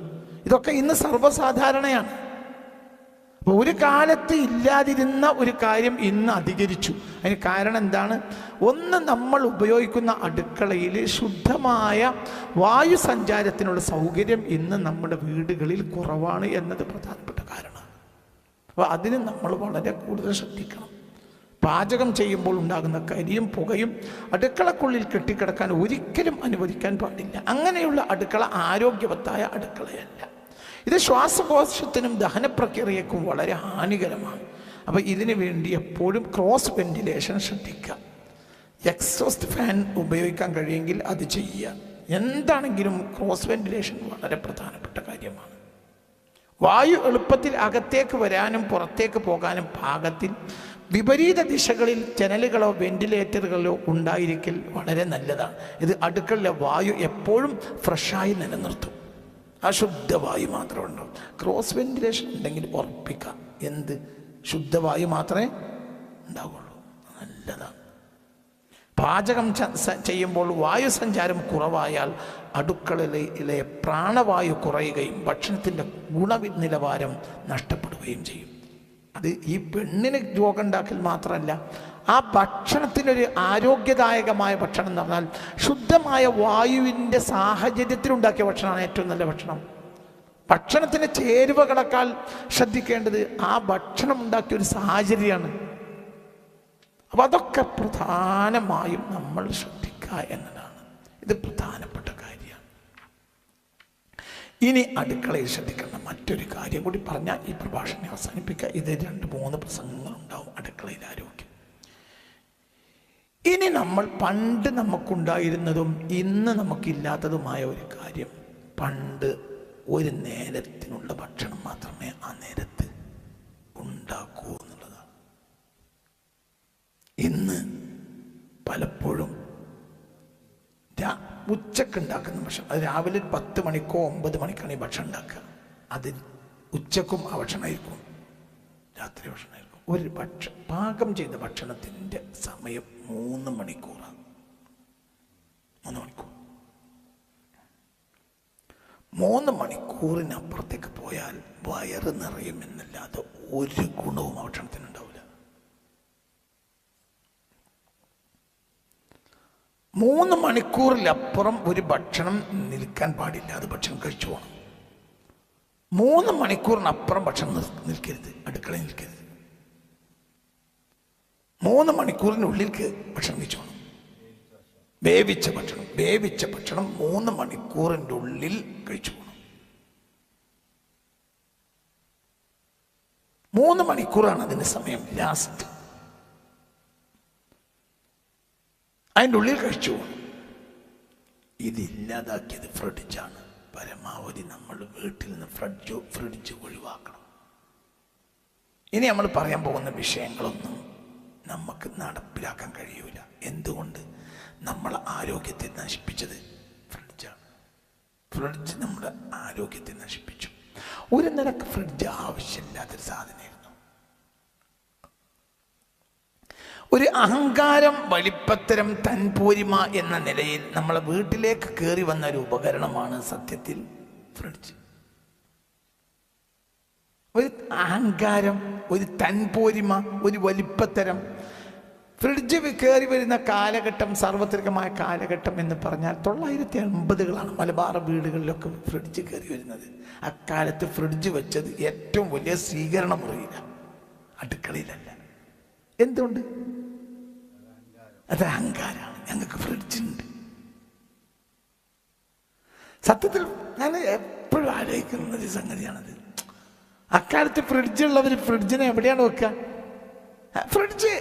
ഇതൊക്കെ ഇന്ന് സർവ്വസാധാരണയാണ്. അപ്പോൾ ഒരു കാലത്ത് ഇല്ലാതിരുന്ന ഒരു കാര്യം ഇന്ന് അധികരിച്ചു. അതിന് കാരണം എന്താണ്? ഒന്ന്, നമ്മൾ ഉപയോഗിക്കുന്ന അടുക്കളയിൽ ശുദ്ധമായ വായു സഞ്ചാരത്തിനുള്ള സൗകര്യം ഇന്ന് നമ്മുടെ വീടുകളിൽ കുറവാണ് എന്നത് പ്രധാനപ്പെട്ട കാരണമാണ്. അപ്പോൾ അതിന് നമ്മൾ വളരെ കൂടുതൽ ശ്രദ്ധിക്കണം. പാചകം ചെയ്യുമ്പോൾ ഉണ്ടാകുന്ന കരിയും പുകയും അടുക്കളക്കുള്ളിൽ കെട്ടിക്കിടക്കാൻ ഒരിക്കലും അനുവദിക്കാൻ പാടില്ല. അങ്ങനെയുള്ള അടുക്കള ആരോഗ്യവത്തായ അടുക്കളയല്ല. ഇത് ശ്വാസകോശത്തിനും ദഹനപ്രക്രിയക്കും വളരെ ഹാനികരമാണ്. അപ്പോൾ ഇതിനു വേണ്ടി എപ്പോഴും ക്രോസ് വെന്റിലേഷൻ ശ്രദ്ധിക്കുക. എക്സോസ്റ്റ് ഫാൻ ഉപയോഗിക്കാൻ കഴിയുമെങ്കിൽ അത് ചെയ്യുക. എന്താണെങ്കിലും ക്രോസ് വെന്റിലേഷൻ വളരെ പ്രധാനപ്പെട്ട കാര്യമാണ്. വായു എളുപ്പത്തിൽ അകത്തേക്ക് വരാനും പുറത്തേക്ക് പോകാനും പാകത്തിൽ വിപരീത ദിശകളിൽ ജനലുകളോ വെന്റിലേറ്ററുകളോ ഉണ്ടായിരിക്കൽ വളരെ നല്ലതാണ്. ഇത് അടുക്കളയിലെ വായു എപ്പോഴും ഫ്രഷായി നിലനിർത്തും. അശുദ്ധവായു മാത്രമേ ഉണ്ടാവും. ക്രോസ് വെന്റിലേഷൻ ഉണ്ടെങ്കിൽ ഉറപ്പിക്കാം, എന്ത് ശുദ്ധവായു മാത്രമേ ഉണ്ടാവുള്ളൂ. നല്ലതാണ്. പാചകം ചെയ്യുമ്പോൾ വായു സഞ്ചാരം കുറവായാൽ അടുക്കളയിലെ പ്രാണവായു കുറയുകയും ഭക്ഷണത്തിൻ്റെ ഗുണനിലവാരം നഷ്ടപ്പെടുകയും ചെയ്യും. അത് ഈ പെണ്ണിന് രോഗം ഉണ്ടാക്കൽ മാത്രമല്ല, ആ ഭക്ഷണത്തിനൊരു ആരോഗ്യദായകമായ ഭക്ഷണം എന്ന് പറഞ്ഞാൽ ശുദ്ധമായ വായുവിൻ്റെ സാഹചര്യത്തിലുണ്ടാക്കിയ ഭക്ഷണമാണ് ഏറ്റവും നല്ല ഭക്ഷണം. ഭക്ഷണത്തിന് ചേരുവകളെക്കാൾ ശ്രദ്ധിക്കേണ്ടത് ആ ഭക്ഷണം ഉണ്ടാക്കിയ ഒരു സാഹചര്യമാണ്. അപ്പം അതൊക്കെ പ്രധാനമായും നമ്മൾ ശ്രദ്ധിക്കുക എന്നതാണ്. ഇത് പ്രധാനപ്പെട്ട കാര്യമാണ്. ഇനി അടുക്കളയിൽ ശ്രദ്ധിക്കേണ്ട മറ്റൊരു കാര്യം കൂടി പറഞ്ഞാൽ ഈ പ്രഭാഷണം അവസാനിപ്പിക്കുക. ഇത് 2-3 പ്രസംഗങ്ങളുണ്ടാവും അടുക്കളയിൽ ആരോഗ്യം. ഇനി നമ്മൾ പണ്ട് നമുക്കുണ്ടായിരുന്നതും ഇന്ന് നമുക്കില്ലാത്തതുമായ ഒരു കാര്യം, പണ്ട് ഒരു നേരത്തിനുള്ള ഭക്ഷണം മാത്രമേ ആ നേരത്ത് ഉണ്ടാക്കൂ എന്നുള്ളതാണ്. ഇന്ന് പലപ്പോഴും ഉച്ചക്ക് ഉണ്ടാക്കുന്ന ഭക്ഷണം, അത് രാവിലെ 10 മണിക്കോ 9 മണിക്കാണ് ഈ ഭക്ഷണം ഉണ്ടാക്കുക. അത് ഉച്ചക്കും ആ ഭക്ഷണമായിരിക്കും, രാത്രി ഭക്ഷണമായിരിക്കും. ഒരു പാകം ചെയ്ത ഭക്ഷണത്തിൻ്റെ സമയം 3 മണിക്കൂറാണ്. 3 മണിക്കൂർ. 3 മണിക്കൂറിനപ്പുറത്തേക്ക് പോയാൽ വയറ് നിറയുമെന്നല്ലാതെ ഒരു ഗുണവും ആ ഭക്ഷണത്തിനുണ്ടാവില്ല. 3 മണിക്കൂറിലപ്പുറം ഒരു ഭക്ഷണം നിൽക്കാൻ പാടില്ല. അത് ഭക്ഷണം കഴിച്ചു പോകണം. 3 മണിക്കൂറിനപ്പുറം ഭക്ഷണം നിൽക്കരുത്, അടുക്കളയിൽ നിൽക്കരുത്. 3 മണിക്കൂറിനുള്ളിൽ ഭക്ഷണം കഴിച്ചു പോകണം. വേവിച്ച ഭക്ഷണം 3 മണിക്കൂറിൻ്റെ ഉള്ളിൽ കഴിച്ചു പോകണം. 3 മണിക്കൂറാണ് അതിന് സമയം ലാസ്റ്റ്. അതിൻ്റെ ഉള്ളിൽ കഴിച്ചു പോകണം. ഇതില്ലാതാക്കിയത് ഫ്രിഡ്ജാണ്. പരമാവധി നമ്മൾ വീട്ടിൽ നിന്ന് ഫ്രിഡ്ജ് ഒഴിവാക്കണം. ഇനി നമ്മൾ പറയാൻ പോകുന്ന വിഷയങ്ങളൊന്നും നമുക്ക് നടപ്പിലാക്കാൻ കഴിയൂല. എന്തുകൊണ്ട്? നമ്മളെ ആരോഗ്യത്തെ നശിപ്പിച്ചത് ഫ്രിഡ്ജാണ്. ഫ്രിഡ്ജ് നമ്മുടെ ആരോഗ്യത്തെ നശിപ്പിച്ചു. ഒരു നിലക്ക് ഫ്രിഡ്ജ് ആവശ്യമില്ലാത്തൊരു സാധനമായിരുന്നു. ഒരു അഹങ്കാരം, വലിപ്പത്തരം, തൻപോരിമ എന്ന നിലയിൽ നമ്മളെ വീട്ടിലേക്ക് കയറി വന്ന ഒരു ഉപകരണമാണ് സത്യത്തിൽ ഫ്രിഡ്ജ്. ഒരു അഹങ്കാരം, ഒരു തൻപോരിമ, ഒരു വലിപ്പത്തരം. ഫ്രിഡ്ജ് കയറി വരുന്ന കാലഘട്ടം, സാർവത്രികമായ കാലഘട്ടം എന്ന് പറഞ്ഞാൽ 980കളാണ് മലബാർ വീടുകളിലൊക്കെ ഫ്രിഡ്ജ് കയറി വരുന്നത്. അക്കാലത്ത് ഫ്രിഡ്ജ് വെച്ചത് ഏറ്റവും വലിയ സ്വീകരണ മുറിയിലാണ്, അടുക്കളയിലല്ല. എന്തുകൊണ്ട്? അത് അഹങ്കാരമാണ്. ഞങ്ങൾക്ക് ഫ്രിഡ്ജുണ്ട്. സത്യത്തിൽ ഞാൻ എപ്പോഴും ആലോചിക്കുന്ന ഒരു സംഗതിയാണത്. അക്കാലത്ത് ഫ്രിഡ്ജുള്ളവർ ഫ്രിഡ്ജിനെ എവിടെയാണ് വെക്കുക? ഫ്രിഡ്ജ്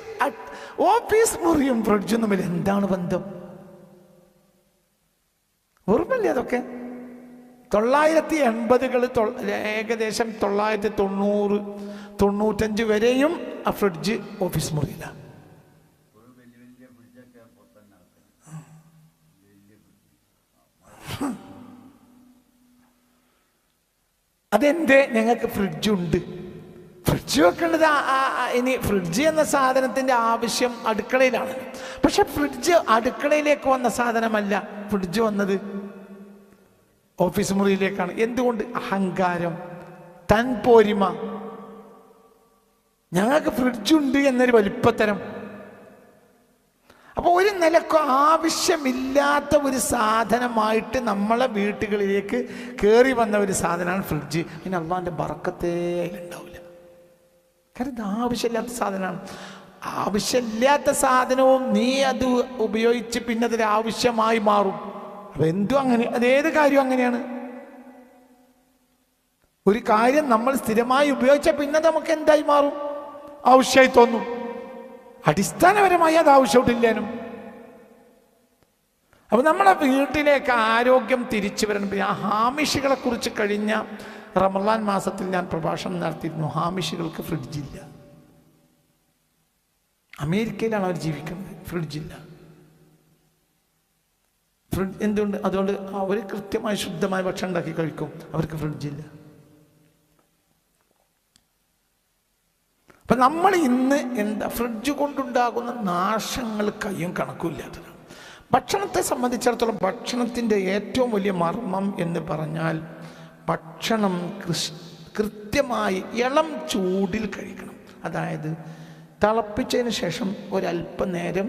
ഓഫീസ് മുറിയും ഫ്രിഡ്ജും തമ്മിൽ എന്താണ് ബന്ധം? ഓർമ്മയില്ലേ അതൊക്കെ? 980കൾ, ഏകദേശം 990, 95 വരെയും ആ ഫ്രിഡ്ജ് ഓഫീസ് മുറിയില്ല. അതെന്തേ? ഞങ്ങൾക്ക് ഫ്രിഡ്ജുണ്ട്. ഫ്രിഡ്ജ് വെക്കേണ്ടത് ഇനി ഫ്രിഡ്ജ് എന്ന സാധനത്തിൻ്റെ ആവശ്യം അടുക്കളയിലാണ്. പക്ഷെ ഫ്രിഡ്ജ് അടുക്കളയിലേക്ക് വന്ന സാധനമല്ല. ഫ്രിഡ്ജ് വന്നത് ഓഫീസ് മുറിയിലേക്കാണ്. എന്തുകൊണ്ട്? അഹങ്കാരം, തൻപോരിമ. ഞങ്ങൾക്ക് ഫ്രിഡ്ജുണ്ട് എന്നൊരു വലിപ്പത്തരം. അപ്പോൾ ഒരു നിലക്കും ആവശ്യമില്ലാത്ത ഒരു സാധനമായിട്ട് നമ്മളെ വീട്ടുകളിലേക്ക് കയറി വന്ന ഒരു സാധനമാണ് ഫ്രിഡ്ജ്. അതിന് അള്ളാൻ്റെ ബറക്കത്തേ അതിലുണ്ടാവില്ല. കാരണം ഇത് ആവശ്യമില്ലാത്ത സാധനമാണ്. ആവശ്യമില്ലാത്ത സാധനവും നീ അത് ഉപയോഗിച്ച് പിന്നെ അതൊരു ആവശ്യമായി മാറും. അപ്പം എന്തും അങ്ങനെ, അതേത് കാര്യവും അങ്ങനെയാണ്. ഒരു കാര്യം നമ്മൾ സ്ഥിരമായി ഉപയോഗിച്ചാൽ പിന്നെ നമുക്ക് എന്തായി മാറും? ആവശ്യമായി തോന്നും. അടിസ്ഥാനപരമായി അത് ആവശ്യമില്ലാനും. അപ്പൊ നമ്മളെ വീട്ടിലേക്ക് ആരോഗ്യം തിരിച്ചു വരണം. ആ ഹാമിഷികളെ കുറിച്ച് കഴിഞ്ഞ റമളാൻ മാസത്തിൽ ഞാൻ പ്രഭാഷണം നടത്തിയിരുന്നു. ഹാമിഷികൾക്ക് ഫ്രിഡ്ജില്ല. അമേരിക്കയിലാണ് അവർ ജീവിക്കുന്നത്, ഫ്രിഡ്ജില്ല. എന്തുകൊണ്ട്? അതുകൊണ്ട് അവർ കൃത്യമായി ശുദ്ധമായ ഭക്ഷണം ഉണ്ടാക്കി കഴിക്കും. അവർക്ക് ഫ്രിഡ്ജില്ല. അപ്പം നമ്മൾ ഇന്ന് എന്താ ഫ്രിഡ്ജ് കൊണ്ടുണ്ടാകുന്ന നാശങ്ങൾ കയ്യും കണക്കുമില്ലാത്തതാണ്. ഭക്ഷണത്തെ സംബന്ധിച്ചിടത്തോളം ഭക്ഷണത്തിൻ്റെ ഏറ്റവും വലിയ മർമ്മം എന്ന് പറഞ്ഞാൽ ഭക്ഷണം കൃത്യമായി ഇളം ചൂടിൽ കഴിക്കണം. അതായത് തിളപ്പിച്ചതിന് ശേഷം ഒരല്പനേരം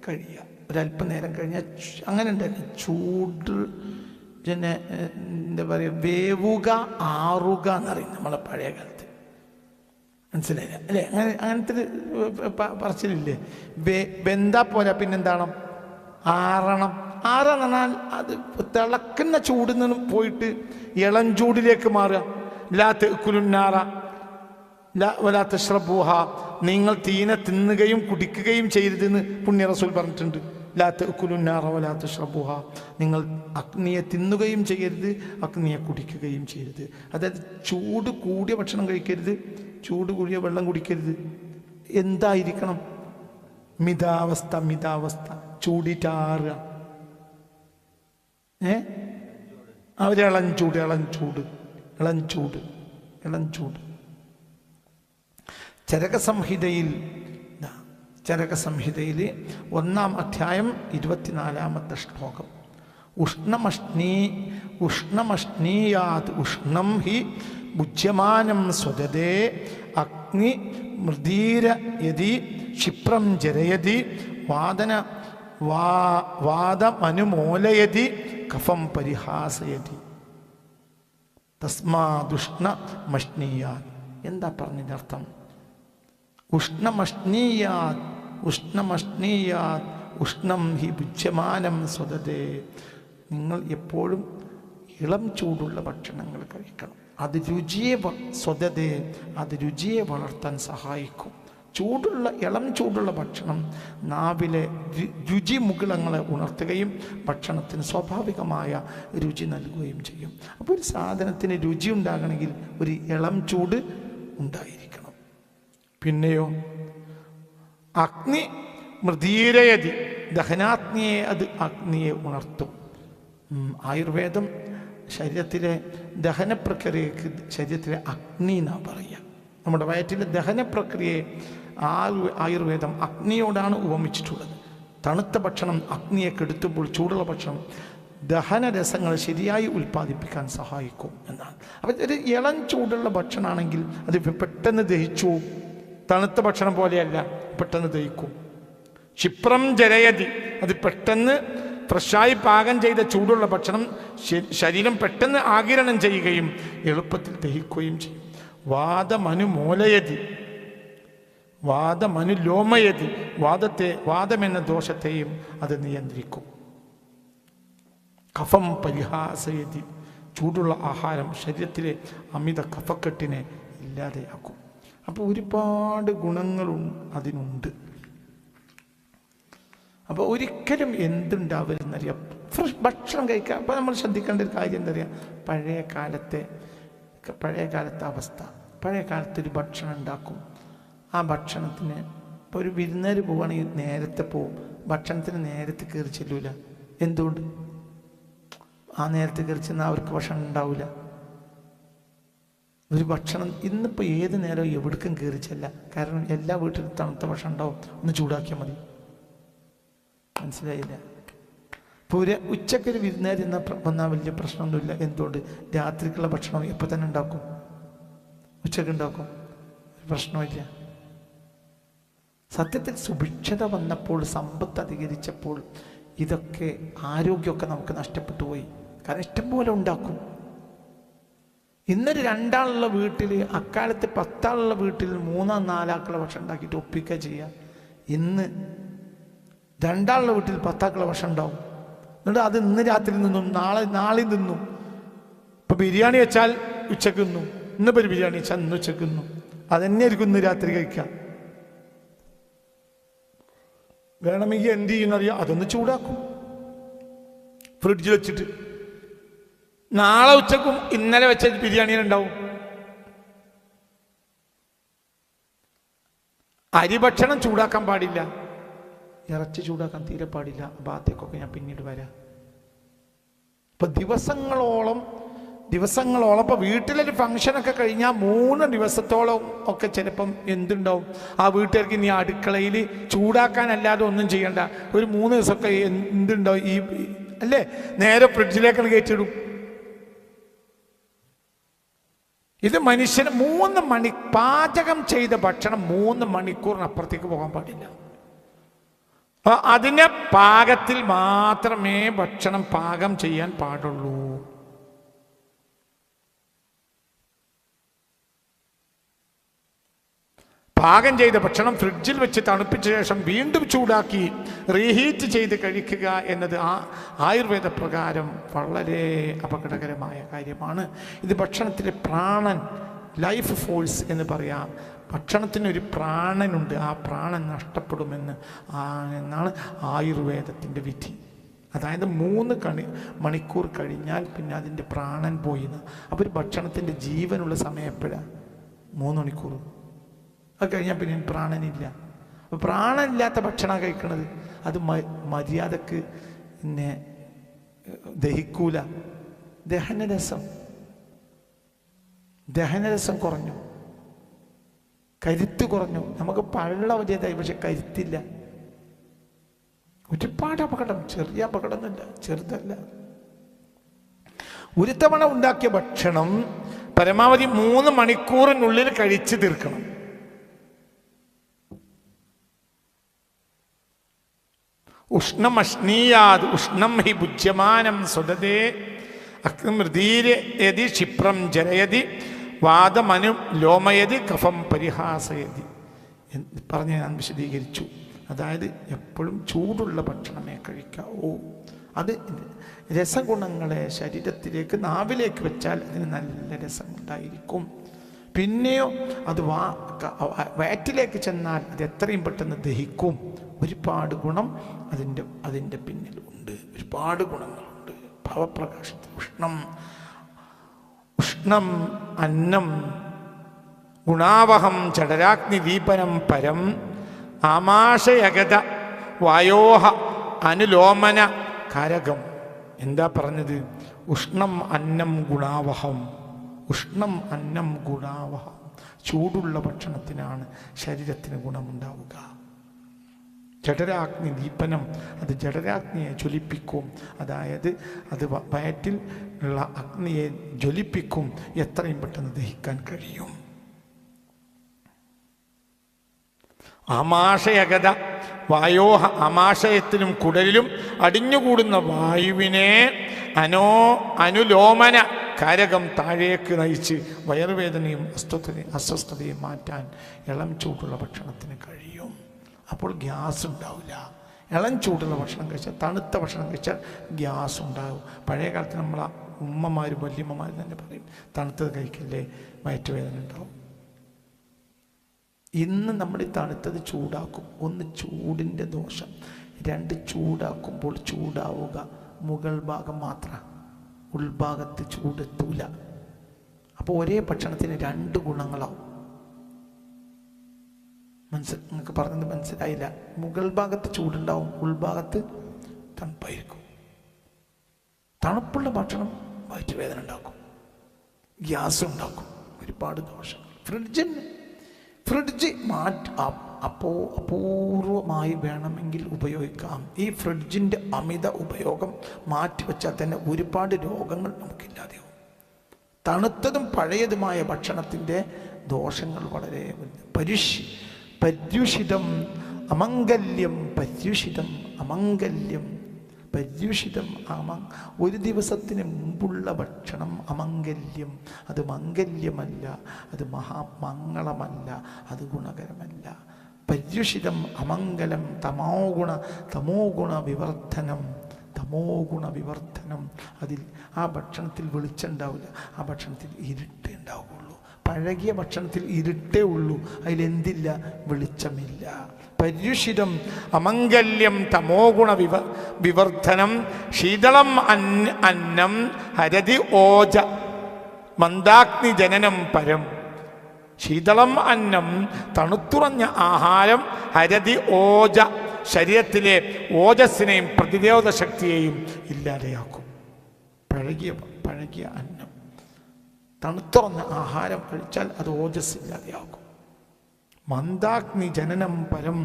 കഴിയുക. ഒരല്പനേരം കഴിഞ്ഞാൽ അങ്ങനെ ഉണ്ടല്ലോ ചൂട്, പിന്നെ എന്താ പറയുക, വേവുക, ആറുക എന്നറിയും നമ്മളെ പഴയ കാലത്ത്. മനസ്സിലായില്ല അല്ലേ? അങ്ങനത്തെ പറച്ചിലില്ലേ? വെന്താ പോരാ, പിന്നെന്താണ്? ആറണം. ആറാന്ന് പറഞ്ഞാൽ അത് തിളക്കുന്ന ചൂടിൽ നിന്നും പോയിട്ട് ഇളം ചൂടിലേക്ക് മാറുക. ലാ തഅ്കുലുന്നാറ വലാ തശ്റബൂഹ, നിങ്ങൾ തീനെ തിന്നുകയും കുടിക്കുകയും ചെയ്യരുതെന്ന് പുണ്യ റസൂൽ പറഞ്ഞിട്ടുണ്ട്. ലാ തഅ്കുലുന്നാറ വലാ തശ്റബൂഹ, നിങ്ങൾ അഗ്നിയെ തിന്നുകയും ചെയ്യരുത്, അഗ്നിയെ കുടിക്കുകയും ചെയ്യരുത്. അതായത് ചൂട് കൂടിയ ഭക്ഷണം കഴിക്കരുത്, ചൂട് കൂടിയ വെള്ളം കുടിക്കരുത്. എന്തായിരിക്കണം? മിതാവസ്ഥ. മിതാവസ്ഥ, ചൂടിറ്റാറുക. അവരിളഞ്ചൂട്, ഇളഞ്ചൂട്, ഇളഞ്ചൂട്, ഇളഞ്ചൂട്. ചരകസംഹിതയിൽ 1-ാം അധ്യായം 24-ാമത്തെ ശ്ലോകം. ഉഷ്ണമഷ്ണീയാത് ഉഷ്ണം ഹി ഭുജ്യമാനം സ്വദതേ അഗ്നി മൃദീരയതി ക്ഷിപ്രം ജരയതി വാദമനുമോലയതി കഫം പരിഹാസയതി തസ്മാദുഷ്ണമഷ്ണീയാത്. എന്താ പറഞ്ഞതിൻ്റെ അർത്ഥം? ഉഷ്ണമഷ്ണീയാത് ഉഷ്ണം ഹി ഭുജ്യമാനം സ്വദതേ. നിങ്ങൾ എപ്പോഴും ഇളം ചൂടുള്ള ഭക്ഷണങ്ങൾ കഴിക്കണം. അത് രുചിയെ വളർത്താൻ സഹായിക്കും. ഇളം ചൂടുള്ള ഭക്ഷണം നാവിലെ രുചി മുകുളങ്ങളെ ഉണർത്തുകയും ഭക്ഷണത്തിന് സ്വാഭാവികമായ രുചി നൽകുകയും ചെയ്യും. അപ്പോൾ ഒരു സാധനത്തിന് രുചി ഉണ്ടാകണമെങ്കിൽ ഒരു ഇളം ചൂട് ഉണ്ടായിരിക്കണം. പിന്നെയോ അഗ്നി മൃദീരയതി, ദഹനാഗ്നിയെ അത് അഗ്നിയെ ഉണർത്തും. ആയുർവേദം ശരീരത്തിലെ ദഹനപ്രക്രിയക്ക് ശരീരത്തിലെ അഗ്നി എന്നാണ് പറയുക. നമ്മുടെ വയറ്റിലെ ദഹനപ്രക്രിയയെ ആയുർവേദം അഗ്നിയോടാണ് ഉപമിച്ചിട്ടുള്ളത്. തണുത്ത ഭക്ഷണം അഗ്നിയെ കെടുത്തുമ്പോൾ ചൂടുള്ള ഭക്ഷണം ദഹനരസങ്ങൾ ശരിയായി ഉൽപ്പാദിപ്പിക്കാൻ സഹായിക്കും എന്നാണ്. അപ്പം ഒരു ഇളം ചൂടുള്ള ഭക്ഷണമാണെങ്കിൽ അത് പെട്ടെന്ന് ദഹിച്ചു. തണുത്ത ഭക്ഷണം പോലെയല്ല, പെട്ടെന്ന് ദഹിക്കും. ക്ഷിപ്രം ജരയതി, അത് പെട്ടെന്ന് ഫ്രഷായി പാകം ചെയ്ത ചൂടുള്ള ഭക്ഷണം ശരീരം പെട്ടെന്ന് ആഗിരണം ചെയ്യുകയും എളുപ്പത്തിൽ ദഹിക്കുകയും ചെയ്യും. വാദമനുലോമയതി, വാദമെന്ന ദോഷത്തെയും അത് നിയന്ത്രിക്കും. കഫം പരിഹാസയതി, ചൂടുള്ള ആഹാരം ശരീരത്തിലെ അമിത കഫക്കെട്ടിനെ ഇല്ലാതെയാക്കും. അപ്പോൾ ഒരുപാട് ഗുണങ്ങളും അതിനുണ്ട്. അപ്പോൾ ഒരിക്കലും എന്തുണ്ടാവരുന്നറിയാം, ഫ്രഷ് ഭക്ഷണം കഴിക്കുക. അപ്പോൾ നമ്മൾ ശ്രദ്ധിക്കേണ്ട ഒരു കാര്യം എന്താ പറയുക? പഴയ കാലത്തെ അവസ്ഥ. പഴയ കാലത്തൊരു ഭക്ഷണം ഉണ്ടാക്കും. ആ ഭക്ഷണത്തിന് ഇപ്പോൾ ഒരു വിരുന്നുകാർ പോവുകയാണെങ്കിൽ നേരത്തെ പോവും, ഭക്ഷണത്തിന് നേരത്തെ കയറി ചെല്ലൂല. എന്തുകൊണ്ട്? ആ നേരത്തെ കയറി ചെന്നാൽ അവർക്ക് ഭക്ഷണം ഉണ്ടാവില്ല. ഒരു ഭക്ഷണം ഇന്നിപ്പോൾ ഏത് നേരവും എവിടേക്കും കയറിച്ചല്ല. കാരണം എല്ലാ വീട്ടിലും തണുത്ത ഭക്ഷണം ഉണ്ടാവും, ഒന്ന് ചൂടാക്കിയാൽ മതി. മനസ്സിലായില്ല? ഇപ്പോൾ ഉച്ചക്കൊരു വിരുന്നുകാർ വന്നാൽ വലിയ പ്രശ്നമൊന്നുമില്ല. എന്തുകൊണ്ട്? രാത്രിക്കുള്ള ഭക്ഷണം എപ്പോൾ തന്നെ ഉണ്ടാക്കും, ഉച്ചക്ക് ഉണ്ടാക്കും, പ്രശ്നമില്ല. സത്യത്തിൽ സുഭിക്ഷത വന്നപ്പോൾ, സമ്പത്ത് അധികരിച്ചപ്പോൾ ഇതൊക്കെ ആരോഗ്യമൊക്കെ നമുക്ക് നഷ്ടപ്പെട്ടു പോയി. കാരണം ഇഷ്ടംപോലെ ഉണ്ടാക്കും. ഇന്നൊരു 2 ആളുള്ള വീട്ടിൽ, അക്കാലത്ത് 10 ആളുള്ള വീട്ടിൽ 3 4 ആൾക്കുള്ള ഭക്ഷണം ഉണ്ടാക്കിയിട്ട് ഒപ്പിക്കുക ചെയ്യുക. ഇന്ന് 2 ആളുള്ള വീട്ടിൽ 10 ആൾക്കുള്ള ഭക്ഷണം ഉണ്ടാവും. എന്നിട്ട് അത് ഇന്ന് രാത്രി നിന്നും നാളെ നിന്നും. ഇപ്പൊ ബിരിയാണി വെച്ചാൽ ഉച്ചക്ക് നിന്നും, ഇന്നിപ്പോൾ ഒരു ബിരിയാണി വെച്ചാൽ ഇന്ന് ഉച്ചക്ക് നിന്നും. അതന്നെ ആയിരിക്കും ഇന്ന് രാത്രി കഴിക്കാം. വേണമെങ്കിൽ എന്ത് ചെയ്യുന്നറിയാം, അതൊന്ന് ചൂടാക്കും ഫ്രിഡ്ജിൽ വെച്ചിട്ട്. നാളെ ഉച്ചക്കും ഇന്നലെ വെച്ച ബിരിയാണി ഉണ്ടാവും. അരിഭക്ഷണം ചൂടാക്കാൻ പാടില്ല, ഇറച്ചി ചൂടാക്കാൻ തീരെ പാടില്ല. ഭാഗത്തേക്കൊക്കെ ഞാൻ പിന്നീട് വരാം. ഇപ്പൊ ദിവസങ്ങളോളം ഇപ്പൊ വീട്ടിലൊരു ഫംഗ്ഷനൊക്കെ കഴിഞ്ഞാൽ 3 ദിവസത്തോളം ഒക്കെ ചിലപ്പം എന്തുണ്ടാവും, ആ വീട്ടുകാർക്ക് ഇനി അടുക്കളയിൽ ചൂടാക്കാനല്ലാതെ ഒന്നും ചെയ്യണ്ട. ഒരു 3 ദിവസമൊക്കെ എന്തുണ്ടാവും, ഈ അല്ലേ, നേരെ ഫ്രിഡ്ജിലേക്കാണ് കയറ്റിയിടും. ഇത് മനുഷ്യന് 3 മണി പാചകം ചെയ്ത ഭക്ഷണം 3 മണിക്കൂറിനപ്പുറത്തേക്ക് പോകാൻ പാടില്ല. അതിനെ പാകത്തിൽ മാത്രമേ ഭക്ഷണം പാകം ചെയ്യാൻ പാടുള്ളൂ. പാകം ചെയ്ത ഭക്ഷണം ഫ്രിഡ്ജിൽ വെച്ച് തണുപ്പിച്ച ശേഷം വീണ്ടും ചൂടാക്കി റീഹീറ്റ് ചെയ്ത് കഴിക്കുക എന്നത് ആയുർവേദ പ്രകാരം വളരെ അപകടകരമായ കാര്യമാണ്. ഇത് ഭക്ഷണത്തിലെ പ്രാണൻ, ലൈഫ് ഫോഴ്സ് എന്ന് പറയാം. ഭക്ഷണത്തിനൊരു പ്രാണനുണ്ട്, ആ പ്രാണൻ നഷ്ടപ്പെടുമെന്ന് എന്നാണ് ആയുർവേദത്തിൻ്റെ വിധി. അതായത് 3 മണിക്കൂർ കഴിഞ്ഞാൽ പിന്നെ അതിൻ്റെ പ്രാണൻ പോയിന്ന്. അപ്പോൾ ഒരു ഭക്ഷണത്തിൻ്റെ ജീവനുള്ള സമയം എപ്പോഴാണ്? 3 മണിക്കൂർ. അത് കഴിഞ്ഞാൽ പിന്നെ പ്രാണനില്ല. അപ്പോൾ പ്രാണനില്ലാത്ത ഭക്ഷണം കഴിക്കണത് അത് മര്യാദക്ക് പിന്നെ ദഹിക്കൂല. ദഹനരസം കുറഞ്ഞു, കരുത്ത് കുറഞ്ഞു. നമുക്ക് പള്ള വലിയതായി, പക്ഷെ കരുത്തില്ല. ഒരുപാട് അപകടം, ചെറിയ അപകടമൊന്നുമില്ല, ചെറുതല്ല. ഒരു തവണ ഉണ്ടാക്കിയ ഭക്ഷണം പരമാവധി 3 മണിക്കൂറിനുള്ളിൽ കഴിച്ചു തീർക്കണം. ഉഷ്ണമശ്നീയാത് ഉഷ്ണം ഹി ഭുജ്യമാനം സ്വദതേ അഗ്നിമൃതീരയതി ക്ഷിപ്രം ജരയതി വാദമനു ലോമയതി കഫം പരിഹാസയതി പറഞ്ഞ് ഞാൻ വിശദീകരിച്ചു. അതായത് എപ്പോഴും ചൂടുള്ള ഭക്ഷണമേ കഴിക്കാവൂ. അത് രസഗുണങ്ങളെ ശരീരത്തിലേക്ക്, നാവിലേക്ക് വെച്ചാൽ അതിന് നല്ല രസമുണ്ടായിരിക്കും. പിന്നെയോ അത് വയറ്റിലേക്ക് ചെന്നാൽ അത് എത്രയും പെട്ടെന്ന് ദഹിക്കും. ഒരുപാട് ഗുണം അതിൻ്റെ പിന്നിലുണ്ട്, ഒരുപാട് ഗുണങ്ങളുണ്ട്. ഭാവപ്രകാശത്തിൽ ഉഷ്ണം അന്നം ഗുണാവഹം ചടരാഗ്നി ദീപനം പരം ആമാശയഗത വായോഹ അനുലോമന കാരകം. എന്താ പറഞ്ഞത്? ഉഷ്ണം അന്നം ഗുണാവഹം. ഉഷ്ണം അന്നം ഗുണാവഹം. ചൂടുള്ള ഭക്ഷണത്തിനാണ് ശരീരത്തിന് ഗുണമുണ്ടാവുക. ജഠരാഗ്നി ദീപനം, അത് ജഠരാഗ്നിയെ ജ്വലിപ്പിക്കും. അതായത് അത് വയറ്റിൽ ഉള്ള അഗ്നിയെ ജ്വലിപ്പിക്കും. എത്രയും പെട്ടെന്ന് ദഹിക്കാൻ കഴിയും. ആമാശയഗത വായോഹ, ആമാശയത്തിനും കുടലിലും അടിഞ്ഞുകൂടുന്ന വായുവിനെ അനുലോമന കാരകം താഴേക്ക് നയിച്ച് വയറുവേദനയും അസ്വസ്ഥതയും മാറ്റാൻ ഇളം ചൂടുള്ള ഭക്ഷണത്തിന് കഴിയും. അപ്പോൾ ഗ്യാസ് ഉണ്ടാവില്ല. ഇളം ചൂടുള്ള ഭക്ഷണം കഴിച്ചാൽ, തണുത്ത ഭക്ഷണം കഴിച്ചാൽ ഗ്യാസ് ഉണ്ടാവും. പഴയ കാലത്ത് നമ്മളെ ഉമ്മമാരും വല്യമ്മമാരും തന്നെ പറയും, തണുത്തത് കഴിക്കല്ലേ, വയറ്റുവേദന ഉണ്ടാവും. ഇന്ന് നമ്മൾ ഈ തണുത്തത് ചൂടാക്കും. ഒന്ന് ചൂടിൻ്റെ ദോഷം, 2 ചൂടാക്കുമ്പോൾ ചൂടാവുക മുകൾ ഭാഗം മാത്രം, ഉൾഭാഗത്ത് ചൂടെത്തൂല. അപ്പോൾ ഒരേ ഭക്ഷണത്തിന് 2 ഗുണങ്ങളാവും. നിങ്ങൾക്ക് പറഞ്ഞത് മനസ്സിലായില്ല? മുകൾ ഭാഗത്ത് ചൂടുണ്ടാവും, ഉൾഭാഗത്ത് തണുപ്പായിരിക്കും. തണുപ്പുള്ള ഭക്ഷണം വയറ്റുവേദന ഉണ്ടാക്കും, ഗ്യാസ് ഉണ്ടാക്കും, ഒരുപാട് ദോഷങ്ങൾ. ഫ്രിഡ്ജ് അപൂർവമായി വേണമെങ്കിൽ ഉപയോഗിക്കാം. ഈ ഫ്രിഡ്ജിൻ്റെ അമിത ഉപയോഗം മാറ്റിവെച്ചാൽ തന്നെ ഒരുപാട് രോഗങ്ങൾ നമുക്കില്ലാതെയാവും. തണുത്തതും പഴയതുമായ ഭക്ഷണത്തിൻ്റെ ദോഷങ്ങൾ വളരെ പര്യുഷിതം അമംഗല്യം. ഒരു ദിവസത്തിന് മുമ്പുള്ള ഭക്ഷണം അമംഗല്യം. അത് മംഗല്യമല്ല, അത് മഹാമംഗളമല്ല, അത് ഗുണകരമല്ല. പര്യുഷിതം അമംഗലം. തമോ ഗുണ വിവർത്തനം. അതിൽ ആ ഭക്ഷണത്തിൽ വെളിച്ചം ഉണ്ടാവില്ല, ആ ഭക്ഷണത്തിൽ ഇരുട്ടേ ഉണ്ടാവുകയുള്ളൂ. പഴകിയ ഭക്ഷണത്തിൽ ഇരുട്ടേ ഉള്ളൂ, അതിലെന്തില്ല? വെളിച്ചമില്ല. പര്യുഷിതം അമംഗല്യം തമോ ഗുണ വിവർത്തനം. ശീതളം അന്നം ഹരതി ഓജ മന്ദാഗ്നി ജനനം പരം. ശീതളം അന്നം, തണുത്തുറഞ്ഞ ആഹാരം, ഹരതി ഓജ, ശരീരത്തിലെ ഓജസ്സിനെയും പ്രതിരോധ ശക്തിയെയും ഇല്ലാതെയാക്കും. പഴകിയ അന്നം, തണുത്തുറഞ്ഞ ആഹാരം കഴിച്ചാൽ അത് ഓജസ് ഇല്ലാതെയാക്കും. മന്ദാഗ്നി ജനനം പരം,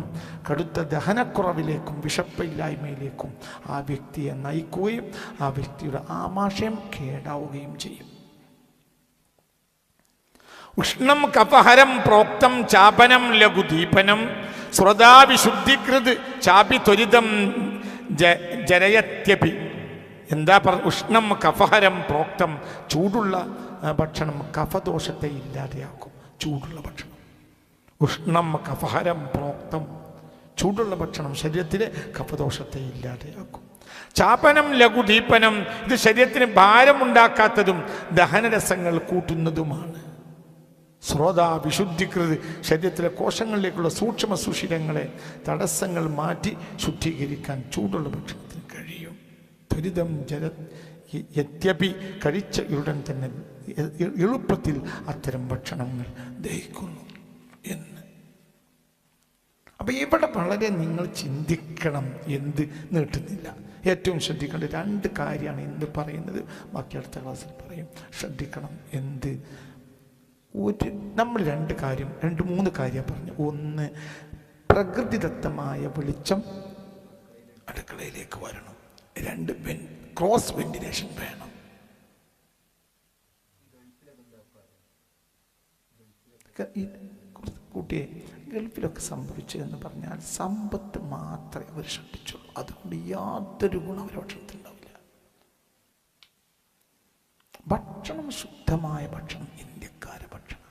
കടുത്ത ദഹനക്കുറവിലേക്കും വിശപ്പില്ലായ്മയിലേക്കും ആ വ്യക്തിയെ നയിക്കുകയും ആ വ്യക്തിയുടെ ആമാശയം കേടാവുകയും ചെയ്യും. ഉഷ്ണം കഫഹരം പ്രോക്തം ചാപനം ലഘുദീപനം ശ്രുതാവിശുദ്ധികൃത് ചാപി ത്വരിതം ജരയത്യപി. എന്താ ഉഷ്ണം കഫഹരം പ്രോക്തം, ചൂടുള്ള ഭക്ഷണം കഫദോഷത്തെ ഇല്ലാതെയാക്കും. ചൂടുള്ള ഭക്ഷണം ഉഷ്ണം കഫഹരം പ്രോക്തം, ചൂടുള്ള ഭക്ഷണം ശരീരത്തിലെ കഫദോഷത്തെ ഇല്ലാതെയാക്കും. ചാപനം ലഘുദീപനം, ഇത് ശരീരത്തിന് ഭാരമുണ്ടാക്കാത്തതും ദഹനരസങ്ങൾ കൂട്ടുന്നതുമാണ്. വിശുദ്ധികൃത്, ശരീരത്തിലെ കോശങ്ങളിലേക്കുള്ള സൂക്ഷ്മ സുഷിരങ്ങളെ തടസ്സങ്ങൾ മാറ്റി ശുദ്ധീകരിക്കാൻ ചൂടുള്ള ഭക്ഷണത്തിന് കഴിയും. ത്വരിതം യത്യപി, കഴിച്ച ഉടൻ തന്നെ എളുപ്പത്തിൽ അത്തരം ഭക്ഷണങ്ങൾ ദഹിക്കുന്നു എന്ന്. അപ്പം ഇവിടെ വളരെ നിങ്ങൾ ചിന്തിക്കണം. എന്ത് നീട്ടുന്നില്ല, ഏറ്റവും ശ്രദ്ധിക്കേണ്ട 2 കാര്യമാണ് ഇന്ന് പറയുന്നത്. ബാക്കി അടുത്ത ക്ലാസ്സിൽ പറയും. ശ്രദ്ധിക്കണം. എന്ത്? നമ്മൾ 2 കാര്യം പറഞ്ഞു. ഒന്ന്, പ്രകൃതിദത്തമായ വെളിച്ചം അടുക്കളയിലേക്ക് വരണം. 2, ക്രോസ് വെന്റിലേഷൻ വേണം. കുട്ടിയെ ഗൾഫിലൊക്കെ സംഭവിച്ചതെന്ന് പറഞ്ഞാൽ സമ്പത്ത് മാത്രമേ അവർ ശ്രദ്ധിച്ചുള്ളൂ. അതുകൊണ്ട് യാതൊരു ഗുണം അവർ ഭക്ഷണത്തിലുണ്ടാവില്ല. ഭക്ഷണം, ശുദ്ധമായ ഭക്ഷണം, ഇന്ത്യക്കാരെ ഭക്ഷണം,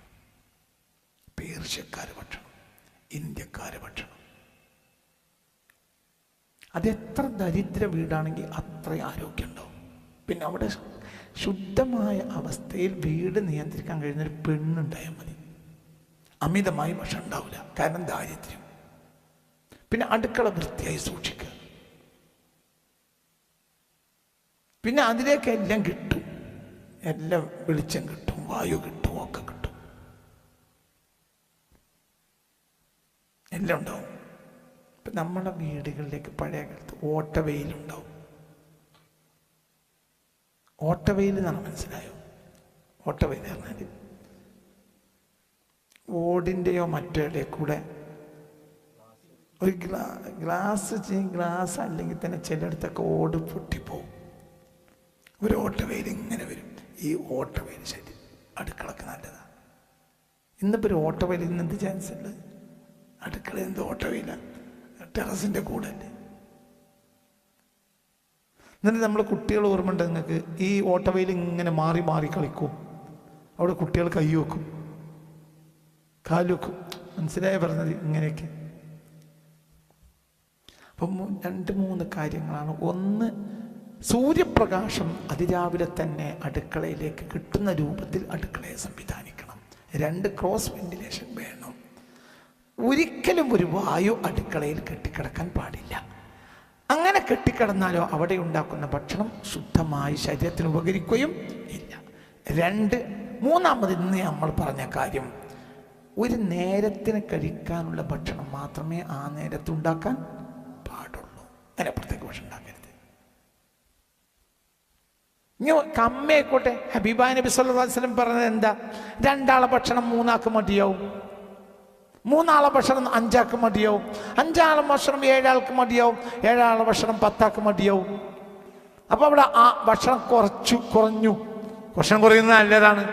പേർഷ്യക്കാരെ ഭക്ഷണം, ഇന്ത്യക്കാരെ ഭക്ഷണം. അതെത്ര ദരിദ്ര വീടാണെങ്കിൽ അത്ര ആരോഗ്യം ഉണ്ടാവും. പിന്നെ അവിടെ ശുദ്ധമായ അവസ്ഥയിൽ വീട് നിയന്ത്രിക്കാൻ കഴിയുന്നൊരു പെണ്ണുണ്ടായാൽ മതി. അമിതമായി ഭക്ഷണം ഉണ്ടാവില്ല, കാരണം ദാരിദ്ര്യം. പിന്നെ അടുക്കള വൃത്തിയായി സൂക്ഷിക്കുക. പിന്നെ അതിലേക്ക് എല്ലാം കിട്ടും. എല്ലാം വെളിച്ചം കിട്ടും, വായു കിട്ടും, ഒക്കെ കിട്ടും, എല്ലാം ഉണ്ടാവും. ഇപ്പം നമ്മുടെ വീടുകളിലേക്ക് പഴയ കാലത്ത് ഓട്ടവെയിലുണ്ടാവും. ഓട്ടവെയിൽ എന്നാണ്, മനസ്സിലായോ? ഓട്ടവെയിൽ പറഞ്ഞാൽ ഓടിൻ്റെയോ മറ്റേ കൂടെ ഒരു ഗ്ലാസ് അല്ലെങ്കിൽ തന്നെ ചിലയിടത്തൊക്കെ ഓട് പൊട്ടിപ്പോവും. ഒരു ഓട്ടവെയിൽ ഇങ്ങനെ വരും. ഈ ഓട്ടവെയിൽ ശരി അടുക്കളക്ക് നല്ലതാണ്. ഇന്നിപ്പോൾ ഒരു ഓട്ടവെയിൽ ഇന്ന് എന്ത് ചാൻസ് ഉള്ളത്? അടുക്കള എന്ത് ഓട്ടവെയില? ടെറസിൻ്റെ കൂടെ അല്ലേ? എന്നിട്ട് നമ്മൾ കുട്ടികൾ ഓർമ്മയുണ്ട് നിങ്ങൾക്ക്? ഈ ഓട്ടവെയിൽ ഇങ്ങനെ മാറി മാറി കളിക്കും. അവിടെ കുട്ടികൾ കൈ വെക്കും, കാല് വെക്കും. മനസ്സിലായ പറഞ്ഞത്? ഇങ്ങനെയൊക്കെ. അപ്പം 2-3 കാര്യങ്ങളാണ്. ഒന്ന്, സൂര്യപ്രകാശം അതിരാവിലെ തന്നെ അടുക്കളയിലേക്ക് കിട്ടുന്ന രൂപത്തിൽ അടുക്കളയെ സംവിധാനിക്കണം. 2, ക്രോസ് വെന്റിലേഷൻ വേണം. ഒരിക്കലും ഒരു വായു അടുക്കളയിൽ കെട്ടിക്കിടക്കാൻ പാടില്ല. അങ്ങനെ കെട്ടിക്കിടന്നാലോ അവിടെ ഉണ്ടാക്കുന്ന ഭക്ഷണം ശുദ്ധമായി ശരീരത്തിന് ഉപകരിക്കുകയും ഇല്ല. 2, മൂന്നാമത് ഇന്ന് നമ്മൾ പറഞ്ഞ കാര്യം, ഒരു നേരത്തിന് കഴിക്കാനുള്ള ഭക്ഷണം മാത്രമേ ആ നേരത്ത് ഉണ്ടാക്കാൻ പാടുള്ളൂ. അങ്ങനെ പ്രത്യേക ഭക്ഷണം ഉണ്ടാക്കരുത്. ഇനി കമ്മയായിക്കോട്ടെ, ഹബീബാ നബി സല്ലല്ലാഹു അലൈഹി വസല്ലം പറഞ്ഞത് എന്താ? 2 ആളെ ഭക്ഷണം 3 ആൾക്ക് മതിയാവും, 3 ആളെ ഭക്ഷണം 5 ആൾക്ക് മതിയാവും, 5 ആളെ ഭക്ഷണം 7 ആൾക്ക് മതിയാവും, 7 ആളെ ഭക്ഷണം 10 ആൾക്ക് മതിയാവും. അപ്പൊ അവിടെ ആ ഭക്ഷണം കുറഞ്ഞു. ഭക്ഷണം കുറയുന്നത് നല്ലതാണ്.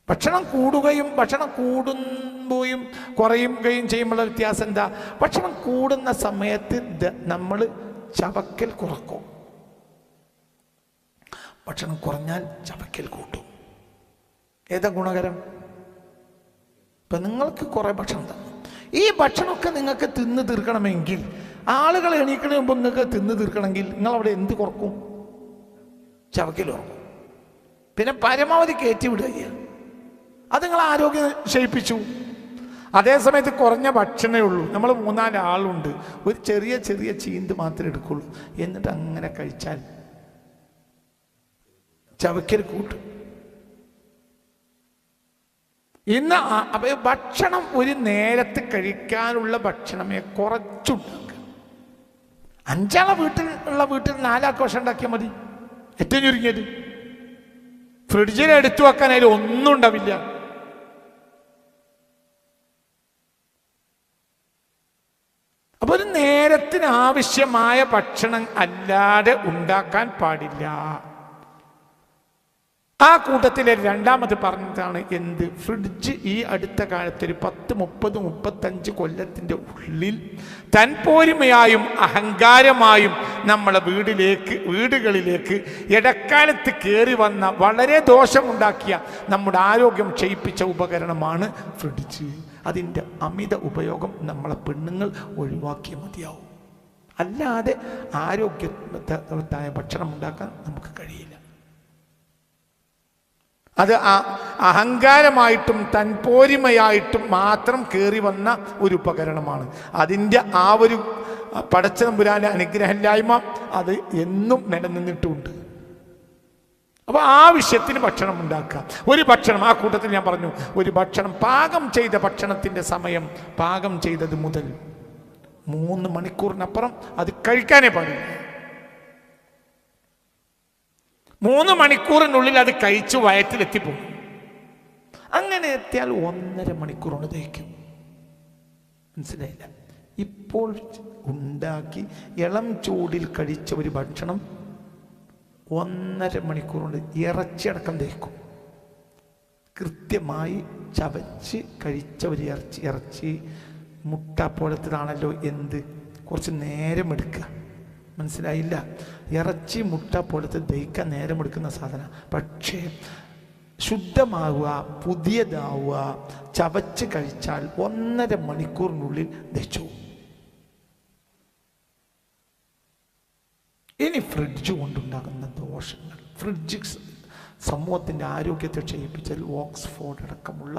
ഭക്ഷണം കൂടുകയും ഭക്ഷണം കൂടുമ്പോഴും കുറയുകയും ചെയ്യുമ്പോൾ വ്യത്യാസം എന്താ? ഭക്ഷണം കൂടുന്ന സമയത്ത് നമ്മൾ ചവക്കൽ കുറക്കും, ഭക്ഷണം കുറഞ്ഞാൽ ചവക്കൽ കൂട്ടും. ഏതാ ഗുണകരം? ഇപ്പം നിങ്ങൾക്ക് കുറേ ഭക്ഷണം തന്നു, ഈ ഭക്ഷണമൊക്കെ നിങ്ങൾക്ക് തിന്ന് തീർക്കണമെങ്കിൽ, ആളുകൾ എണീക്കണ മുമ്പ് നിങ്ങൾക്ക് തിന്ന് തീർക്കണമെങ്കിൽ നിങ്ങളവിടെ എന്ത് കുറക്കും? ചവക്കൽ കുറക്കും. പിന്നെ പരമാവധി കയറ്റി വിടുക, അത് നിങ്ങൾ ആരോഗ്യം ക്ഷയിപ്പിച്ചു. അതേസമയത്ത് കുറഞ്ഞ ഭക്ഷണമേ ഉള്ളൂ, നമ്മൾ 3-4 ആളുണ്ട്, ഒരു ചെറിയ ചെറിയ ചീന്ത് മാത്രമേ എടുക്കുള്ളൂ, എന്നിട്ട് അങ്ങനെ കഴിച്ചാൽ ചവക്കൽ കൂട്ടും. ഇന്ന് ഭക്ഷണം ഒരു നേരത്ത് കഴിക്കാനുള്ള ഭക്ഷണമേ കുറച്ചുണ്ടാക്കുക. 5 ആളെ വീട്ടിൽ 4 ആൾക്ക് ഭക്ഷണം ഉണ്ടാക്കിയാൽ മതി, ഏറ്റവും ചുരുങ്ങിയത്. ഫ്രിഡ്ജിൽ എടുത്തു വെക്കാൻ അതിൽ ഒന്നും ഉണ്ടാവില്ല. അപ്പൊ ഒരു നേരത്തിന് ആവശ്യമായ ഭക്ഷണം അല്ലാതെ ഉണ്ടാക്കാൻ പാടില്ല. ആ കൂട്ടത്തിലെ 2ാമത് പറഞ്ഞതാണ് എന്ത്? ഫ്രിഡ്ജ് ഈ അടുത്ത കാലത്ത് ഒരു 10, 30, 35 കൊല്ലത്തിൻ്റെ ഉള്ളിൽ തൻപോരിമയായും അഹങ്കാരമായും നമ്മളെ വീടുകളിലേക്ക് ഇടക്കാലത്ത് കയറി വന്ന, വളരെ ദോഷമുണ്ടാക്കിയ, നമ്മുടെ ആരോഗ്യം ക്ഷയിപ്പിച്ച ഉപകരണമാണ് ഫ്രിഡ്ജ്. അതിൻ്റെ അമിത ഉപയോഗം നമ്മളെ പെണ്ണുങ്ങൾ ഒഴിവാക്കിയാൽ മതിയാവും. അല്ലാതെ ആരോഗ്യവത്തായ ഭക്ഷണം ഉണ്ടാക്കാൻ നമുക്ക് കഴിയില്ല. അത് അഹങ്കാരമായിട്ടും തൻപോരിമയായിട്ടും മാത്രം കയറി വന്ന ഒരു ഉപകരണമാണ്. അതിൻ്റെ ആ ഒരു പടച്ചതമ്പുരാന്റെ അനുഗ്രഹമില്ലായ്മ അത് എന്നും നിലനിന്നിട്ടുമുണ്ട്. അപ്പോൾ ആവശ്യത്തിന് ഭക്ഷണം ഉണ്ടാക്കുക. ഒരു ഭക്ഷണം, ആ കൂട്ടത്തിൽ ഞാൻ പറഞ്ഞു, ഒരു ഭക്ഷണം പാകം ചെയ്ത ഭക്ഷണത്തിൻ്റെ സമയം പാകം ചെയ്തത് മുതൽ 3 മണിക്കൂറിനപ്പുറം അത് കഴിക്കാനേ പാടില്ല. 3 മണിക്കൂറിനുള്ളിൽ അത് കഴിച്ച് വയറ്റിലെത്തിപ്പോകും. അങ്ങനെ എത്തിയാൽ 1.5 മണിക്കൂർ കൊണ്ട് ദഹിക്കും. മനസ്സിലായില്ല? ഇപ്പോൾ ഉണ്ടാക്കി ഇളം ചൂടിൽ കഴിച്ച ഒരു ഭക്ഷണം 1.5 മണിക്കൂർ കൊണ്ട് ഇറച്ചിയടക്കം ദഹിക്കും. കൃത്യമായി ചവച്ച് കഴിച്ച ഒരു ഇറച്ചി മുട്ട പോലത്തതാണല്ലോ, എന്ത് കുറച്ച് നേരം എടുക്കുക. മനസ്സിലായില്ല? ഇറച്ചി മുട്ട പോലത്തെ ദഹിക്കാൻ നേരമെടുക്കുന്ന സാധനം. പക്ഷേ ശുദ്ധമാവുക, പുതിയതാവുക, ചവച്ച് കഴിച്ചാൽ 1.5 മണിക്കൂറിനുള്ളിൽ ദഹിച്ചു. ഇനി ഫ്രിഡ്ജ് കൊണ്ടുണ്ടാകുന്ന ദോഷങ്ങൾ. ഫ്രിഡ്ജ് സമൂഹത്തിൻ്റെ ആരോഗ്യത്തെ ക്ഷയിപ്പിച്ചാൽ ഓക്സ്ഫോർഡ് അടക്കമുള്ള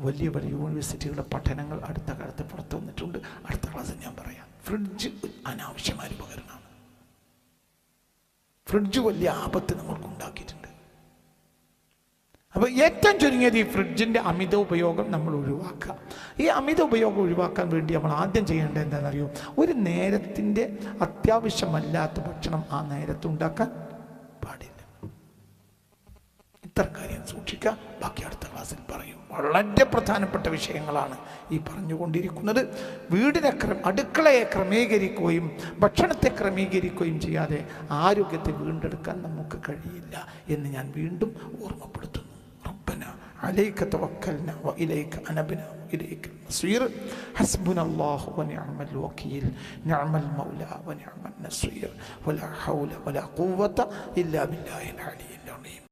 വലിയ വലിയ യൂണിവേഴ്സിറ്റികളുടെ പഠനങ്ങൾ അടുത്ത കാലത്ത് പുറത്തു വന്നിട്ടുണ്ട്. അടുത്ത ക്ലാസ്സിൽ ഞാൻ പറയാം. ഫ്രിഡ്ജ് അനാവശ്യമായ ഉപകരണമാണ്. ഫ്രിഡ്ജ് വലിയ ആപത്ത് നമ്മൾക്ക് ഉണ്ടാക്കിയിട്ടുണ്ട്. അപ്പോൾ ഏറ്റവും ചുരുങ്ങിയത് ഈ ഫ്രിഡ്ജിൻ്റെ അമിത ഉപയോഗം നമ്മൾ ഒഴിവാക്കുക. ഈ അമിത ഉപയോഗം ഒഴിവാക്കാൻ വേണ്ടി നമ്മൾ ആദ്യം ചെയ്യേണ്ടത് എന്താണെന്നറിയോ? ഒരു നേരത്തിൻ്റെ അത്യാവശ്യമല്ലാത്ത ഭക്ഷണം ആ നേരത്ത് ഉണ്ടാക്കാൻ പാടില്ല. ഇത്ര കാര്യം സൂക്ഷിക്കുക. ബാക്കി അടുത്ത ക്ലാസ്സിൽ പറയും. വളരെ പ്രധാനപ്പെട്ട വിഷയങ്ങളാണ് ഈ പറഞ്ഞുകൊണ്ടിരിക്കുന്നത്. അടുക്കളയെ ക്രമീകരിക്കുകയും ഭക്ഷണത്തെ ക്രമീകരിക്കുകയും ചെയ്യാതെ ആരോഗ്യത്തെ വീണ്ടെടുക്കാൻ നമുക്ക് കഴിയില്ല എന്ന് ഞാൻ വീണ്ടും ഓർമ്മപ്പെടുത്തുന്നു. റബ്ബനാ അലൈക തവക്കൽനാ വഇലൈക അനബ്നാ വഇലൈക المصير حسبنا الله ونعم الوكيل نعم المولى ونعم النصير ولا حول ولا قوة إلا بالله العلي العظيم.